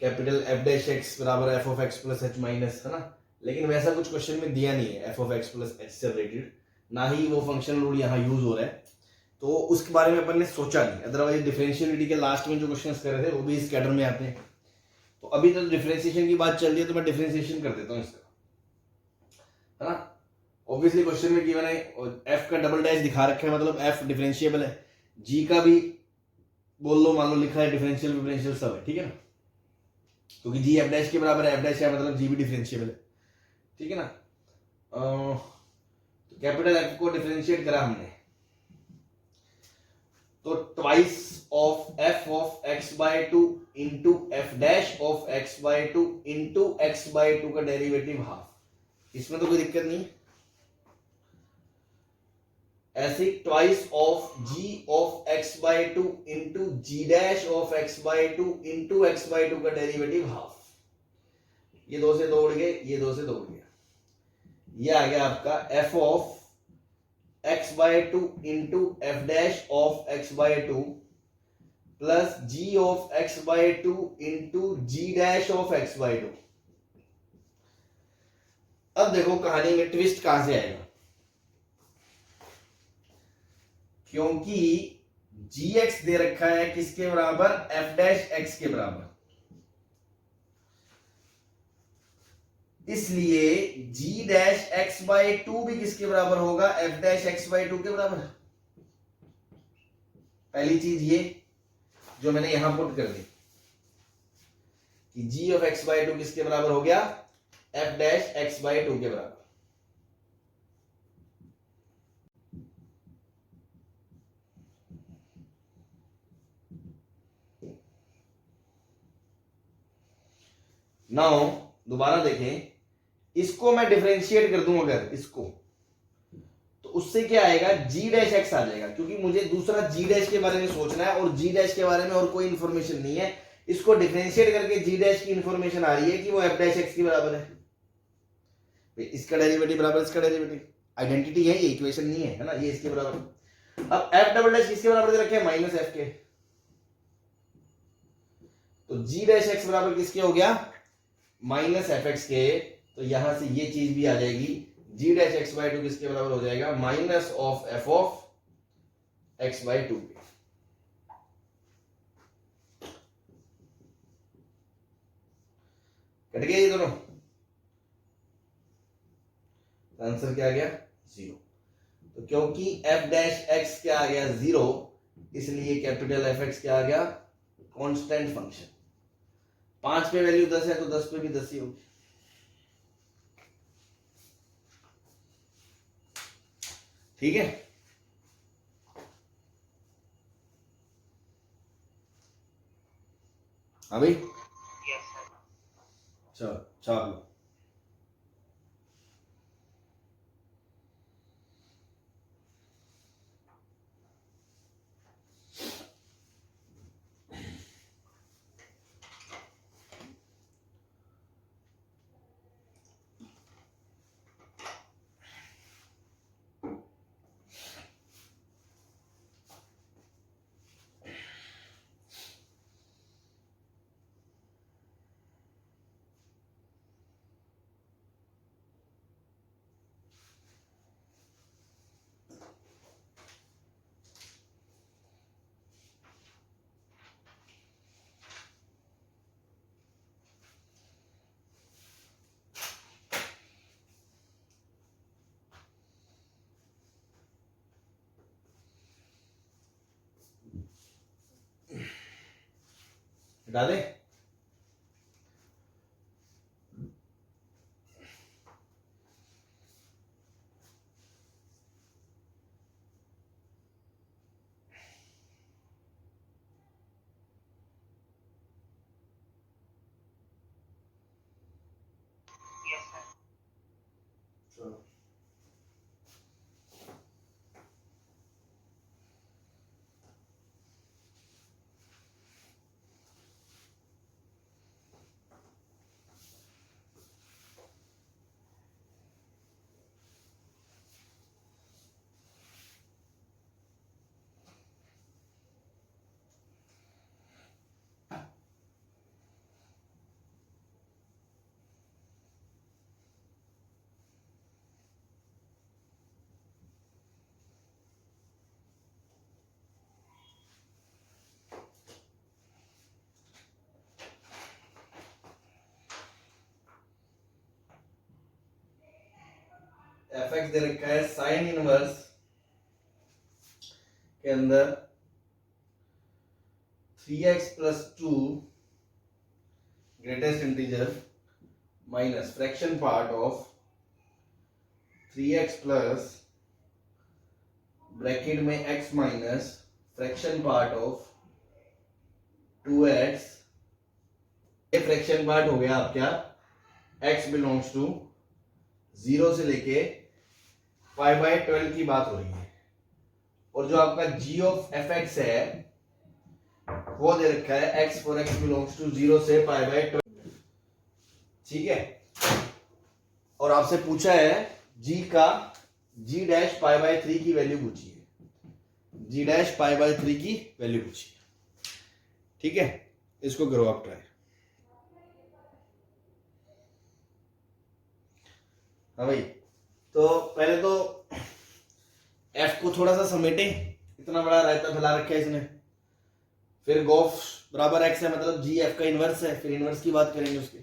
कैपिटल एफ डैश एक्स बराबर F of x plus H minus, है ना। लेकिन वैसा कुछ क्वेश्चन में दिया नहीं है F of x plus H से रिलेटेड, ना ही वो फंक्शन रूल यहाँ यूज हो रहा है, तो उसके बारे में अपन ने सोचा नहीं। अदरवाइज डिफरेंशियलिटी के लास्ट में जो क्वेश्चंस कर रहे थे वो भी इस कैडर में आते हैं। तो अभी तो डिफरेंशिएशन की बात चल रही है तो मैं डिफरेंशिएशन कर देता हूँ इसका, है ना। ऑब्वियसली क्वेश्चन में गिवन है एफ का डबल डैश दिखा रखा है, मतलब एफ डिफरेंशिएबल है, जी का भी बोल लो, मान लो लिखा है डिफरेंशियल डिफरेंशियल सब है, ठीक है ना, क्योंकि जी एफ डैश के बराबर है, एफ डैश है मतलब जी भी डिफरेंशिएबल है, ठीक है ना। तो कैपिटल एफ को डिफरेंशिएट करा हमने, तो twice of f of x by two into f dash of x by two into x by two का डेरिवेटिव हाफ, इसमें तो कोई दिक्कत नहीं है। ऐसे twice of g of x by two into g dash of x by two into x by two का डेरिवेटिव हाफ, ये दो से दो उड़ गए, ये दो से दो उड़ गया, ये आ गया आपका f of x by two into f dash of x by two plus g of x by two into g dash of x by two. अब देखो कहानी में ट्विस्ट कहां से आएगा, क्योंकि जी एक्स दे रखा है किसके बराबर, एफ डैश एक्स के बराबर, इसलिए जी डैश एक्स बाय टू भी किसके बराबर होगा, F dash x by to के बराबर। पहली चीज ये जो मैंने यहां पुट कर दी कि जी ऑफ एक्स बाय टू किसके बराबर हो गया, F dash x by to के बराबर। नाउ दोबारा देखें, इसको मैं डिफरेंशिएट कर दूं अगर इसको, तो उससे क्या आएगा, जी डैश एक्स आ जाएगा, क्योंकि मुझे दूसरा जी डैश के बारे में सोचना है और जी डैश के बारे में और कोई इंफॉर्मेशन नहीं है। इसको डिफरेंशिएट करके जी डैश की इंफॉर्मेशन आ रही है कि वो एफ डैश एक्स के बराबर है, इसका डेरिवेटिव बराबर इसका डेरिवेटिव, आइडेंटिटी है, ये इक्वेशन नहीं है ना, ये इसके बराबर। अब एफ डबल डैश किसके बराबर दे रखे हैं, माइनस एफ के, तो जी डैश एक्स बराबर किसके हो गया, माइनस एफ एक्स के। तो यहां से ये चीज भी आ जाएगी, जी डैश एक्स बाय टू किसके बराबर हो जाएगा, minus of f of x by to के। कट गया ये दोनों, आंसर क्या आ गया, 0। तो क्योंकि एफ डैश एक्स क्या आ गया 0, इसलिए कैपिटल एफ एक्स क्या आ गया, कांस्टेंट फंक्शन। 5 पे वैल्यू 10 है तो 10 पे भी 10 ही होगी। ठीक है, हाँ भाई, Yes, sir. चलो चलो। हटा दे, Yes, sir. चलो। एफ एक्स दे रखा है साइन इनवर्स के अंदर 3x plus 2 greatest integer minus fraction part of 3x plus bracket में x minus fraction part of 2x। ये फ्रैक्शन पार्ट हो गया आपका x बिलोंग्स टू 0 से लेके पाई बाय 12 की बात हो रही है, और जो आपका g ऑफ एफ एक्स है वो दे रखा है x for x belongs to 0 से पाई बाय 12। ठीक है, और आपसे पूछा है g का g डैश पाई बाय 3 की वैल्यू पूछी है, g डैश पाई बाय 3 की वैल्यू पूछी है। ठीक है, इसको करो आप ट्राई। हाँ भाई, तो पहले तो f को थोड़ा सा समेटे, इतना बड़ा रायता फैला रखा है इसने। फिर गोफ बराबर x है, मतलब g f का इनवर्स है, फिर इनवर्स की बात करेंगे उसके,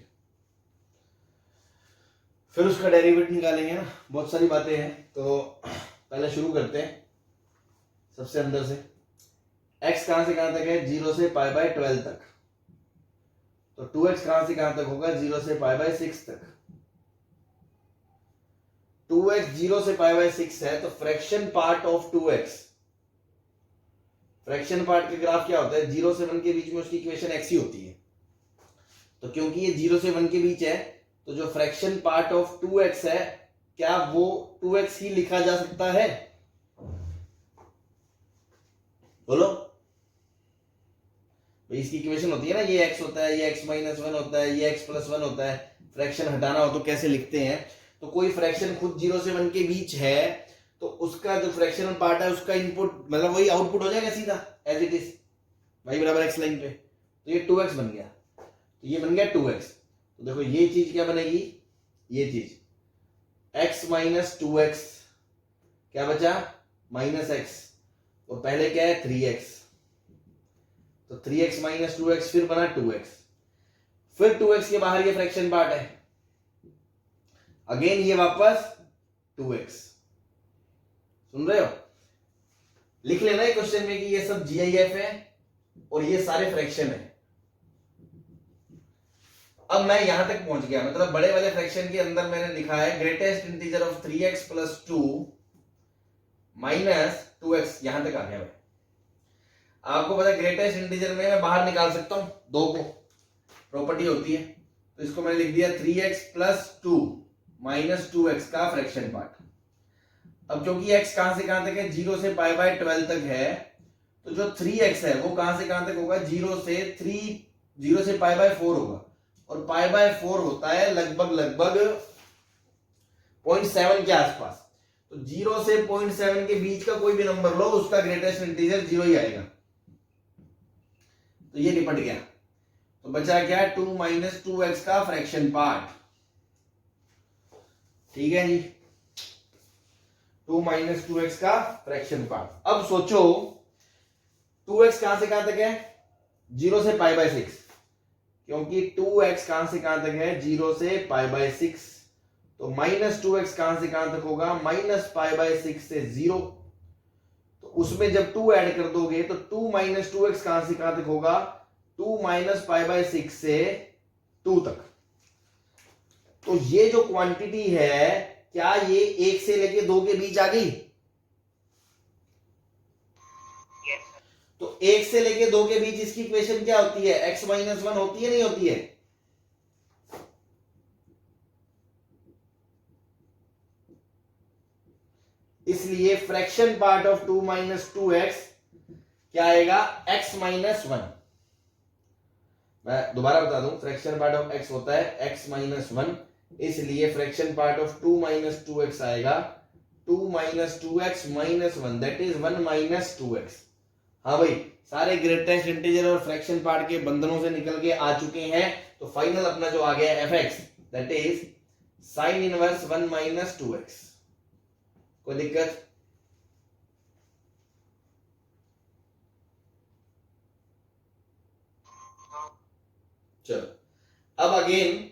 फिर उसका डेरिवेटिव निकालेंगे ना, बहुत सारी बातें हैं। तो पहले शुरू करते हैं सबसे अंदर से। x कहां से कहां तक है, 0 से पाई बाय 12 तक, तो 2x कहां से कहां तक होगा, 0 से पाई बाय 6 तक। 2x 0 से पाई बाय 6 है, तो fraction part of 2x, fraction part के ग्राफ क्या होता है, 0 से 1 के बीच में उसकी इक्वेशन x ही होती है। तो क्योंकि ये 0 से 1 के बीच है, तो जो फ्रैक्शन पार्ट ऑफ 2x है, क्या वो 2x ही लिखा जा सकता है, बोलो भाई। इसकी इक्वेशन होती है ना, ये x होता है, ये x माइनस 1 होता है, ये x प्लस 1 होता है। फ्रैक्शन हटाना हो तो कैसे लिखते हैं, तो कोई फ्रैक्शन खुद 0 से 1 के बीच है तो उसका जो फ्रैक्शनल पार्ट है उसका इनपुट मतलब वही आउटपुट हो जाएगा सीधा एज इट इज y बराबर x लाइन पे, तो ये 2x बन गया, तो ये बन गया 2x। तो देखो ये चीज क्या बनेगी, ये चीज x माइनस 2x क्या बचा माइनस x, और पहले क्या है 3x, तो 3x माइनस 2x फिर बना 2x, फिर 2x के बाहर ये फ्रैक्शन पार्ट है, अगेन ये वापस 2x। सुन रहे हो, लिख लेना है क्वेश्चन में कि ये सब GIF है और ये सारे फ्रैक्शन है। अब मैं यहां तक पहुंच गया, मतलब बड़े वाले फ्रैक्शन के अंदर मैंने लिखा है greatest integer of 3x plus 2 minus 2x, यहां तक आ गया मैं। आपको पता है ग्रेटेस्ट इंटीजर में मैं बाहर निकाल सकता हूं 2 को, प्रॉपर्टी होती है, तो इसको मैंने लिख दिया 3x प्लस 2 माइनस 2x का फ्रैक्शन पार्ट। अब क्योंकि x कहां से कहां तक है 0 से पाई बाय 12 तक है, तो जो 3x है वो कहां से कहां तक होगा 0 से पाई बाय 4 होगा, और पाई बाय 4 होता है लगभग 0.7 के आसपास, तो 0 से 0.7 के बीच का कोई भी नंबर लो उसका ग्रेटेस्ट इंटीजर 0 ही आएगा, तो ये निपट गया। तो बचा क्या 2 माइनस 2x का फ्रैक्शन पार्ट, ठीक है जी, 2 माइनस 2x का फ्रैक्शन पार्ट। अब सोचो 2x कहां से कहां तक है 0 से पाई बाय 6, क्योंकि 2x कहां से कहां तक है 0 से पाई बाय 6, तो माइनस 2x कहां से कहां तक होगा माइनस पाई बाय 6 से 0, तो उसमें जब 2 ऐड कर दोगे तो 2 माइनस 2x कहां से कहां तक होगा 2 माइनस पाई बाय 6 से 2 तक। तो ये जो क्वांटिटी है क्या ये 1 से लेके 2 के बीच आ गई, Yes, sir. तो 1 से लेके 2 के बीच इसकी इक्वेशन क्या होती है x माइनस 1 होती है नहीं होती है, इसलिए fraction part of 2 minus 2x क्या आएगा x माइनस 1। मैं दोबारा बता दूं फ्रैक्शन पार्ट ऑफ x होता है x माइनस 1, इसलिए fraction part of 2 minus 2x आएगा 2 minus 2x minus 1, that is 1 minus 2x। हाँ भाई सारे ग्रेटेस्ट इंटीजर और फ्रैक्शन पार्ट के बंधनों से निकल के आ चुके हैं, तो फाइनल अपना जो आ गया fx that is sine inverse 1 minus 2x। कोई दिक्कत, चलो अब अगेन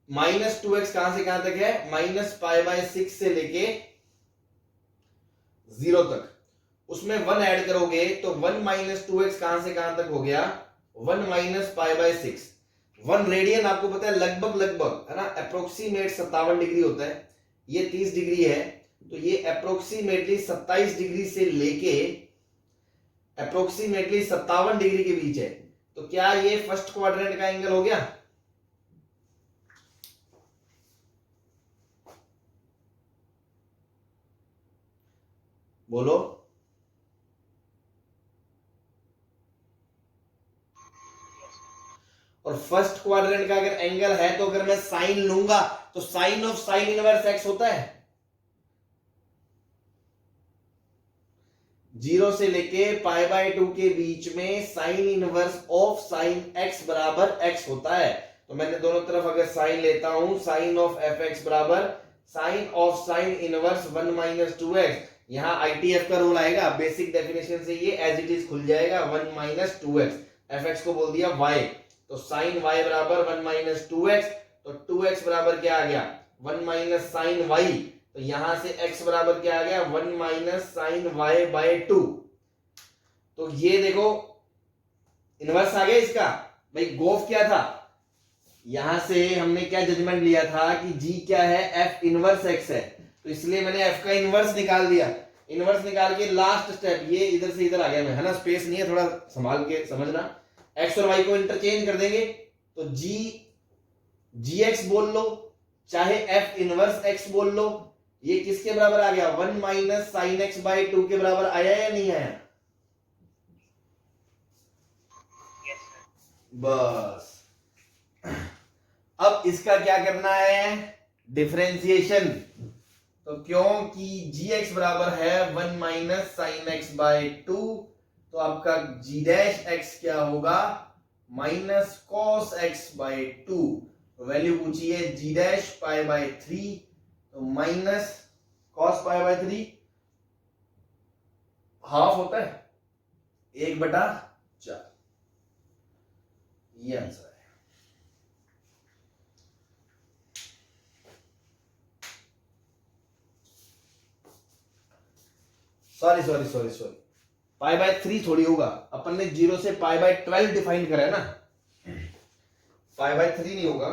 माइनस 2x कहां से कहां तक है माइनस पाई बाय 6 से लेके 0 तक, उसमें 1 ऐड करोगे तो 1 माइनस 2x कहां से कहां तक हो गया 1 माइनस पाई बाय 6। 1 रेडियन आपको पता है लगभग है ना, अप्रोक्सीमेट 57 डिग्री होता है, ये 30 डिग्री है, तो ये अप्रोक्सीमेटली 27 डिग्री से लेके अप्रोक्सीमेटली 57 डिग्री के बीच है, तो क्या ये फर्स्ट क्वाड्रेंट का एंगल हो गया, बोलो। और फर्स्ट क्वाड्रेंट का अगर एंगल है तो अगर मैं साइन लूंगा तो sine of sine inverse x होता है, 0 से लेके पाई बाय 2 के बीच में sine inverse of sine x बराबर x होता है, तो मैंने दोनों तरफ अगर साइन लेता हूं साइन ऑफ fx बराबर sine of sine inverse 1 minus 2x, यहां ITF का रूल आएगा, बेसिक डेफिनेशन से ये एज इट इज खुल जाएगा 1 माइनस 2x, fx को बोल दिया y, तो साइन y बराबर 1 माइनस 2x, तो 2x बराबर क्या आ गया 1 माइनस साइन y, तो यहां से x बराबर क्या आ गया 1 माइनस साइन y बाय 2। तो ये देखो इनवर्स आ गया इसका, भाई गोफ क्या था, यहां से हमने क्या जजमेंट लिया था कि g क्या है f इनवर्स x है, तो इसलिए मैंने f का इनवर्स निकाल दिया, इनवर्स निकाल के लास्ट स्टेप ये इधर से इधर आ गया मैं, है ना, स्पेस नहीं है, थोड़ा संभाल के समझना, x और y को इंटरचेंज कर देंगे तो gx बोल लो चाहे f इनवर्स x बोल लो, ये किसके बराबर आ गया 1 माइनस साइन x बाय 2 के बराबर आया या नहीं आया, Yes, sir. बस। अब इसका क्या करना है डिफरेंशिएशन, तो क्योंकि gx बराबर है 1 माइनस साइन एक्स बाय 2, तो आपका g डैश x क्या होगा minus cos x by 2। Value पूछी है g डैश पाई बाय 3, तो minus cos pi by 3 half होता है 1/4, ये आंसर है। Sorry sorry sorry sorry, pi by 3 थोड़ी होगा, अपन ने 0 से पाई बाय 12 डिफाइन करा है ना, पाई बाय 3 नहीं होगा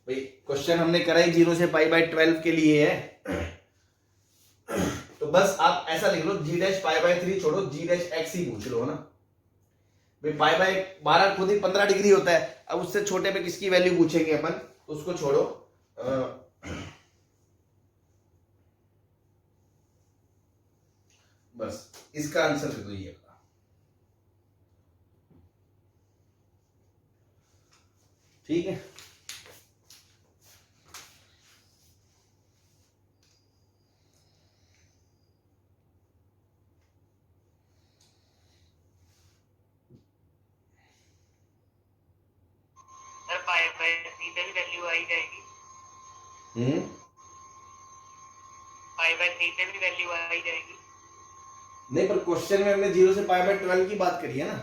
भाई। क्वेश्चन हमने करा ही 0 से पाई बाय 12 के लिए है, तो बस आप ऐसा लिख लो g डैश पाई बाय 3 छोड़ो, g डैश x ही पूछ लो ना भाई। पाई बाय 12 खुद ही 15 डिग्री होता है, अब उससे छोटे पे किसकी वैल्यू पूछेंगे अपन, तो उसको छोड़ो। बस इसका आंसर दे दो ये वाला। ठीक है, सर पाई बाय 3 पे भी वैल्यू आई जाएगी, पाई बाय 3 पे भी वैल्यू आई जाएगी। नहीं पर क्वेश्चन में हमने 0 से पाई बाय 12 की बात करी है ना,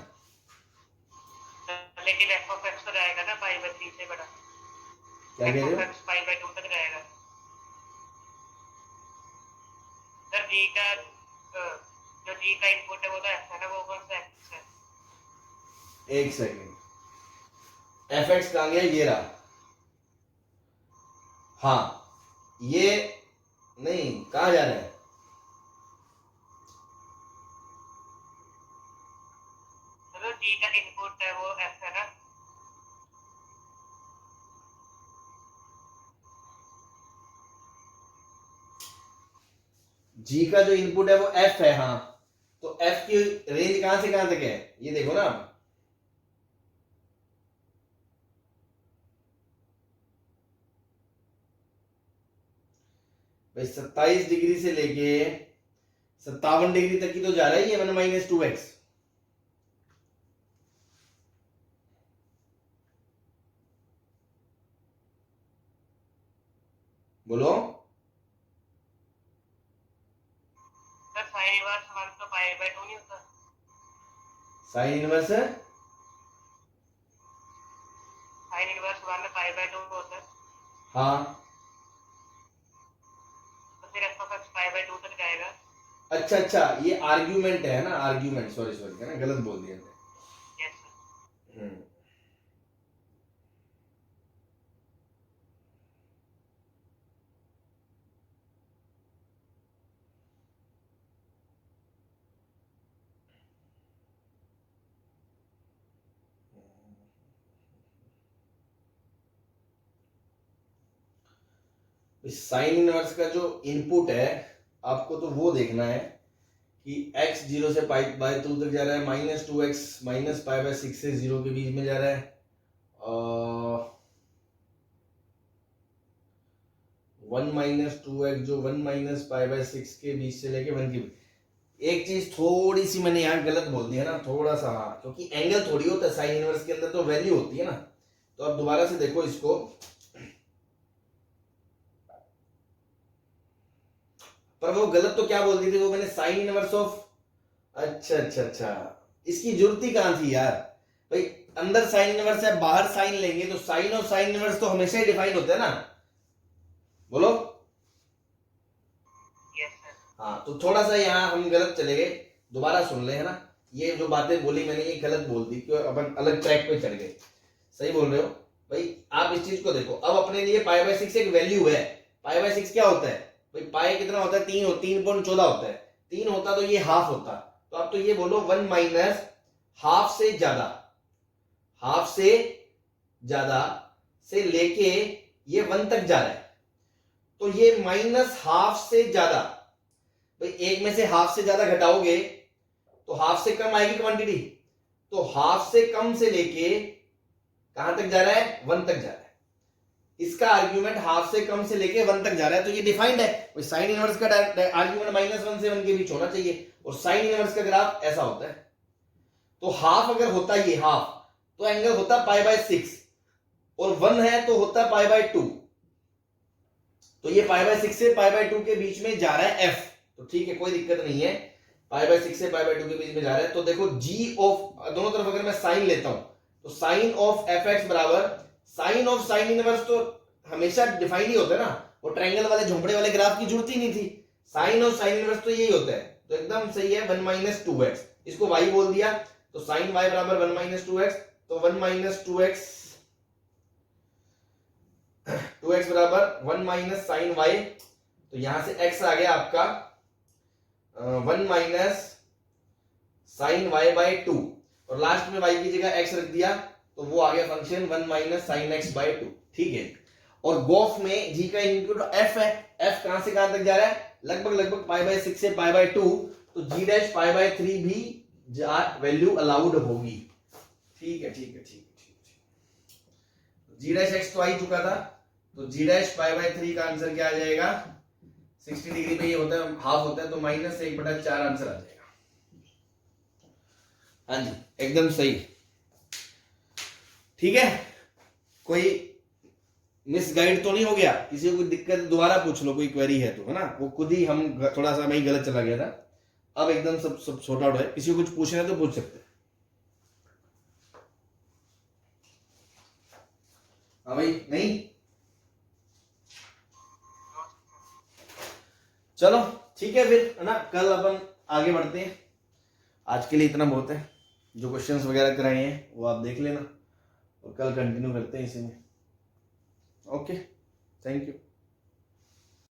लेकिन एफ ऑफ एक्स तो जाएगा ना पाई बाय 3 से बड़ा, क्या कह रहे हो? एक्स पाई बाय 2 तक जाएगा। सर जी का जो जी का इनपुट है वो तो एक्स है ना, वो कौन सा एक्स है? एक सेकेंड, एफ एक्स कहां गया, ये रहा। हाँ ये नहीं, कहां जा रहा है, तो जी का इनपुट है वो एक्स है ना। जी का जो इनपुट है वो एफ है, हाँ तो एफ की रेंज कहां से कहां तक है, ये देखो ना आप। भाई 27 डिग्री से लेके 57 डिग्री तक की तो जा रहा है ये 1 माइनस 2x। बोलो, सर साइन इनवर्स 1 तो पाई बाय 2 नहीं होता। साइन इनवर्स है, साइन इनवर्स 1 पाई बाय 2 होता है, हाँ तो फिर F of x pi by 2 तक जाएगा। अच्छा अच्छा, ये आर्ग्यूमेंट है ना, आर्ग्यूमेंट, सॉरी सॉरी, है ना, गलत बोल दिया मैंने। Yes sir. साइन इनवर्स का जो इनपुट है आपको तो वो देखना है कि x 0 से पाई बाय 2 तक जा रहा है, minus 2x minus pi by 6 से 0 के बीच में जा रहा है, 1 माइनस 2x जो 1 माइनस पाई बाय 6 के बीच से लेके 1 के बीच। एक चीज थोड़ी सी मैंने यहाँ गलत बोल दी है ना, थोड़ा सा, हाँ क्योंकि एंगल थोड़ी होता है साइन इनवर्स के अंदर, तो वैल्यू होती है ना। तो अब दोबारा से देखो इसको, पर वो गलत तो क्या बोल दी थी वो, मैंने साइन इनवर्स ऑफ, अच्छा अच्छा अच्छा, इसकी जरूरत ही कहां थी यार भाई। अंदर साइन इनवर्स है, बाहर साइन लेंगे, तो साइन और साइन इनवर्स तो हमेशा ही डिफाइन होते हैं ना। बोलो, यस सर। हाँ तो थोड़ा सा यहाँ हम गलत चले गए, दोबारा सुन ले, है ना। ये जो बातें बोली मैंने ये गलत बोल दी, क्यों अपन अलग ट्रैक पे चढ़ गए। सही बोल रहे हो भाई, आप इस चीज को देखो। अब अपने लिए पाई बाय 6 एक वैल्यू है, पाई बाय 6 क्या होता है भाई, पाई कितना होता है, 3.14 होता है, 3 होता तो ये हाफ होता, तो आप तो ये बोलो 1 माइनस हाफ से ज्यादा, हाफ से ज्यादा से लेके ये 1 तक जा रहा है, तो ये माइनस हाफ से ज्यादा, भाई एक में से हाफ से ज्यादा घटाओगे तो हाफ से कम आएगी क्वांटिटी, तो हाफ से कम से लेके कहां तक जा रहा है, 1 तक जा रहा है। इसका आर्ग्यूमेंट हाफ से कम से लेके 1 तक जा रहा है, तो ये डिफाइंड है। साइन इनवर्स का आर्ग्यूमेंट -1 से 1 के बीच होना चाहिए, और साइन इनवर्स का ग्राफ ऐसा होता है। तो हाफ अगर होता ये हाफ, तो एंगल होता π/6, और 1 है तो होता π/2। तो ये π/6 से π/2 के बीच में जा रहा है f, तो ठीक है, कोई दिक्कत नहीं है, π/6 से π/2 के बीच में जा रहा है। तो देखो g ऑफ दोनों तरफ अगर मैं साइन लेता हूं, तो साइन ऑफ fx बराबर साइन ऑफ साइन इनवर्स, तो हमेशा डिफाइन ही होता है ना, वो ट्रायंगल वाले झोंपड़े वाले ग्राफ की जरूरत ही नहीं थी। साइन ऑफ साइन इनवर्स तो यही होता है, तो एकदम सही है। 1 - 2x, इसको y बोल दिया, तो साइन y बराबर 1 - 2x, तो 1 - 2x बराबर 1 - साइन y, तो यहां से x आ गया आपका 1 - साइन y/2, और लास्ट में y की जगह x रख दिया, तो वो आ गया फंक्शन 1 - साइन x/2, ठीक है। और गोफ में g का इनपुट f है, f कहां से कहां तक जा रहा है, लगभग π/6 से π/2, तो g' π/3 भी वैल्यू अलाउड होगी, ठीक है, ठीक है, ठीक है। g' तो आ ही चुका था, तो g' π/3 का आंसर क्या आ जाएगा, 60 डिग्री पे ये होता है, हाफ होता है, तो -1/4 आंसर आ जाएगा। हाँ जी, एकदम सही, ठीक है। कोई मिसगाइड तो नहीं हो गया, किसी को कोई दिक्कत दोबारा पूछ लो, कोई क्वेरी है तो, है ना। वो खुद ही हम थोड़ा सा मैं ही गलत चला गया था, अब एकदम सब सॉर्ट आउट है। किसी को कुछ पूछना है तो पूछ सकते हैं। हाँ भाई, नहीं, चलो ठीक है फिर, है ना, कल अपन आगे बढ़ते हैं। आज के लिए इतना बहुत है, जो क्वेश्चंस वगैरह कराए हैं वो आप देख लेना, और कल कंटिन्यू करते हैं इसी में। Okay, thank you.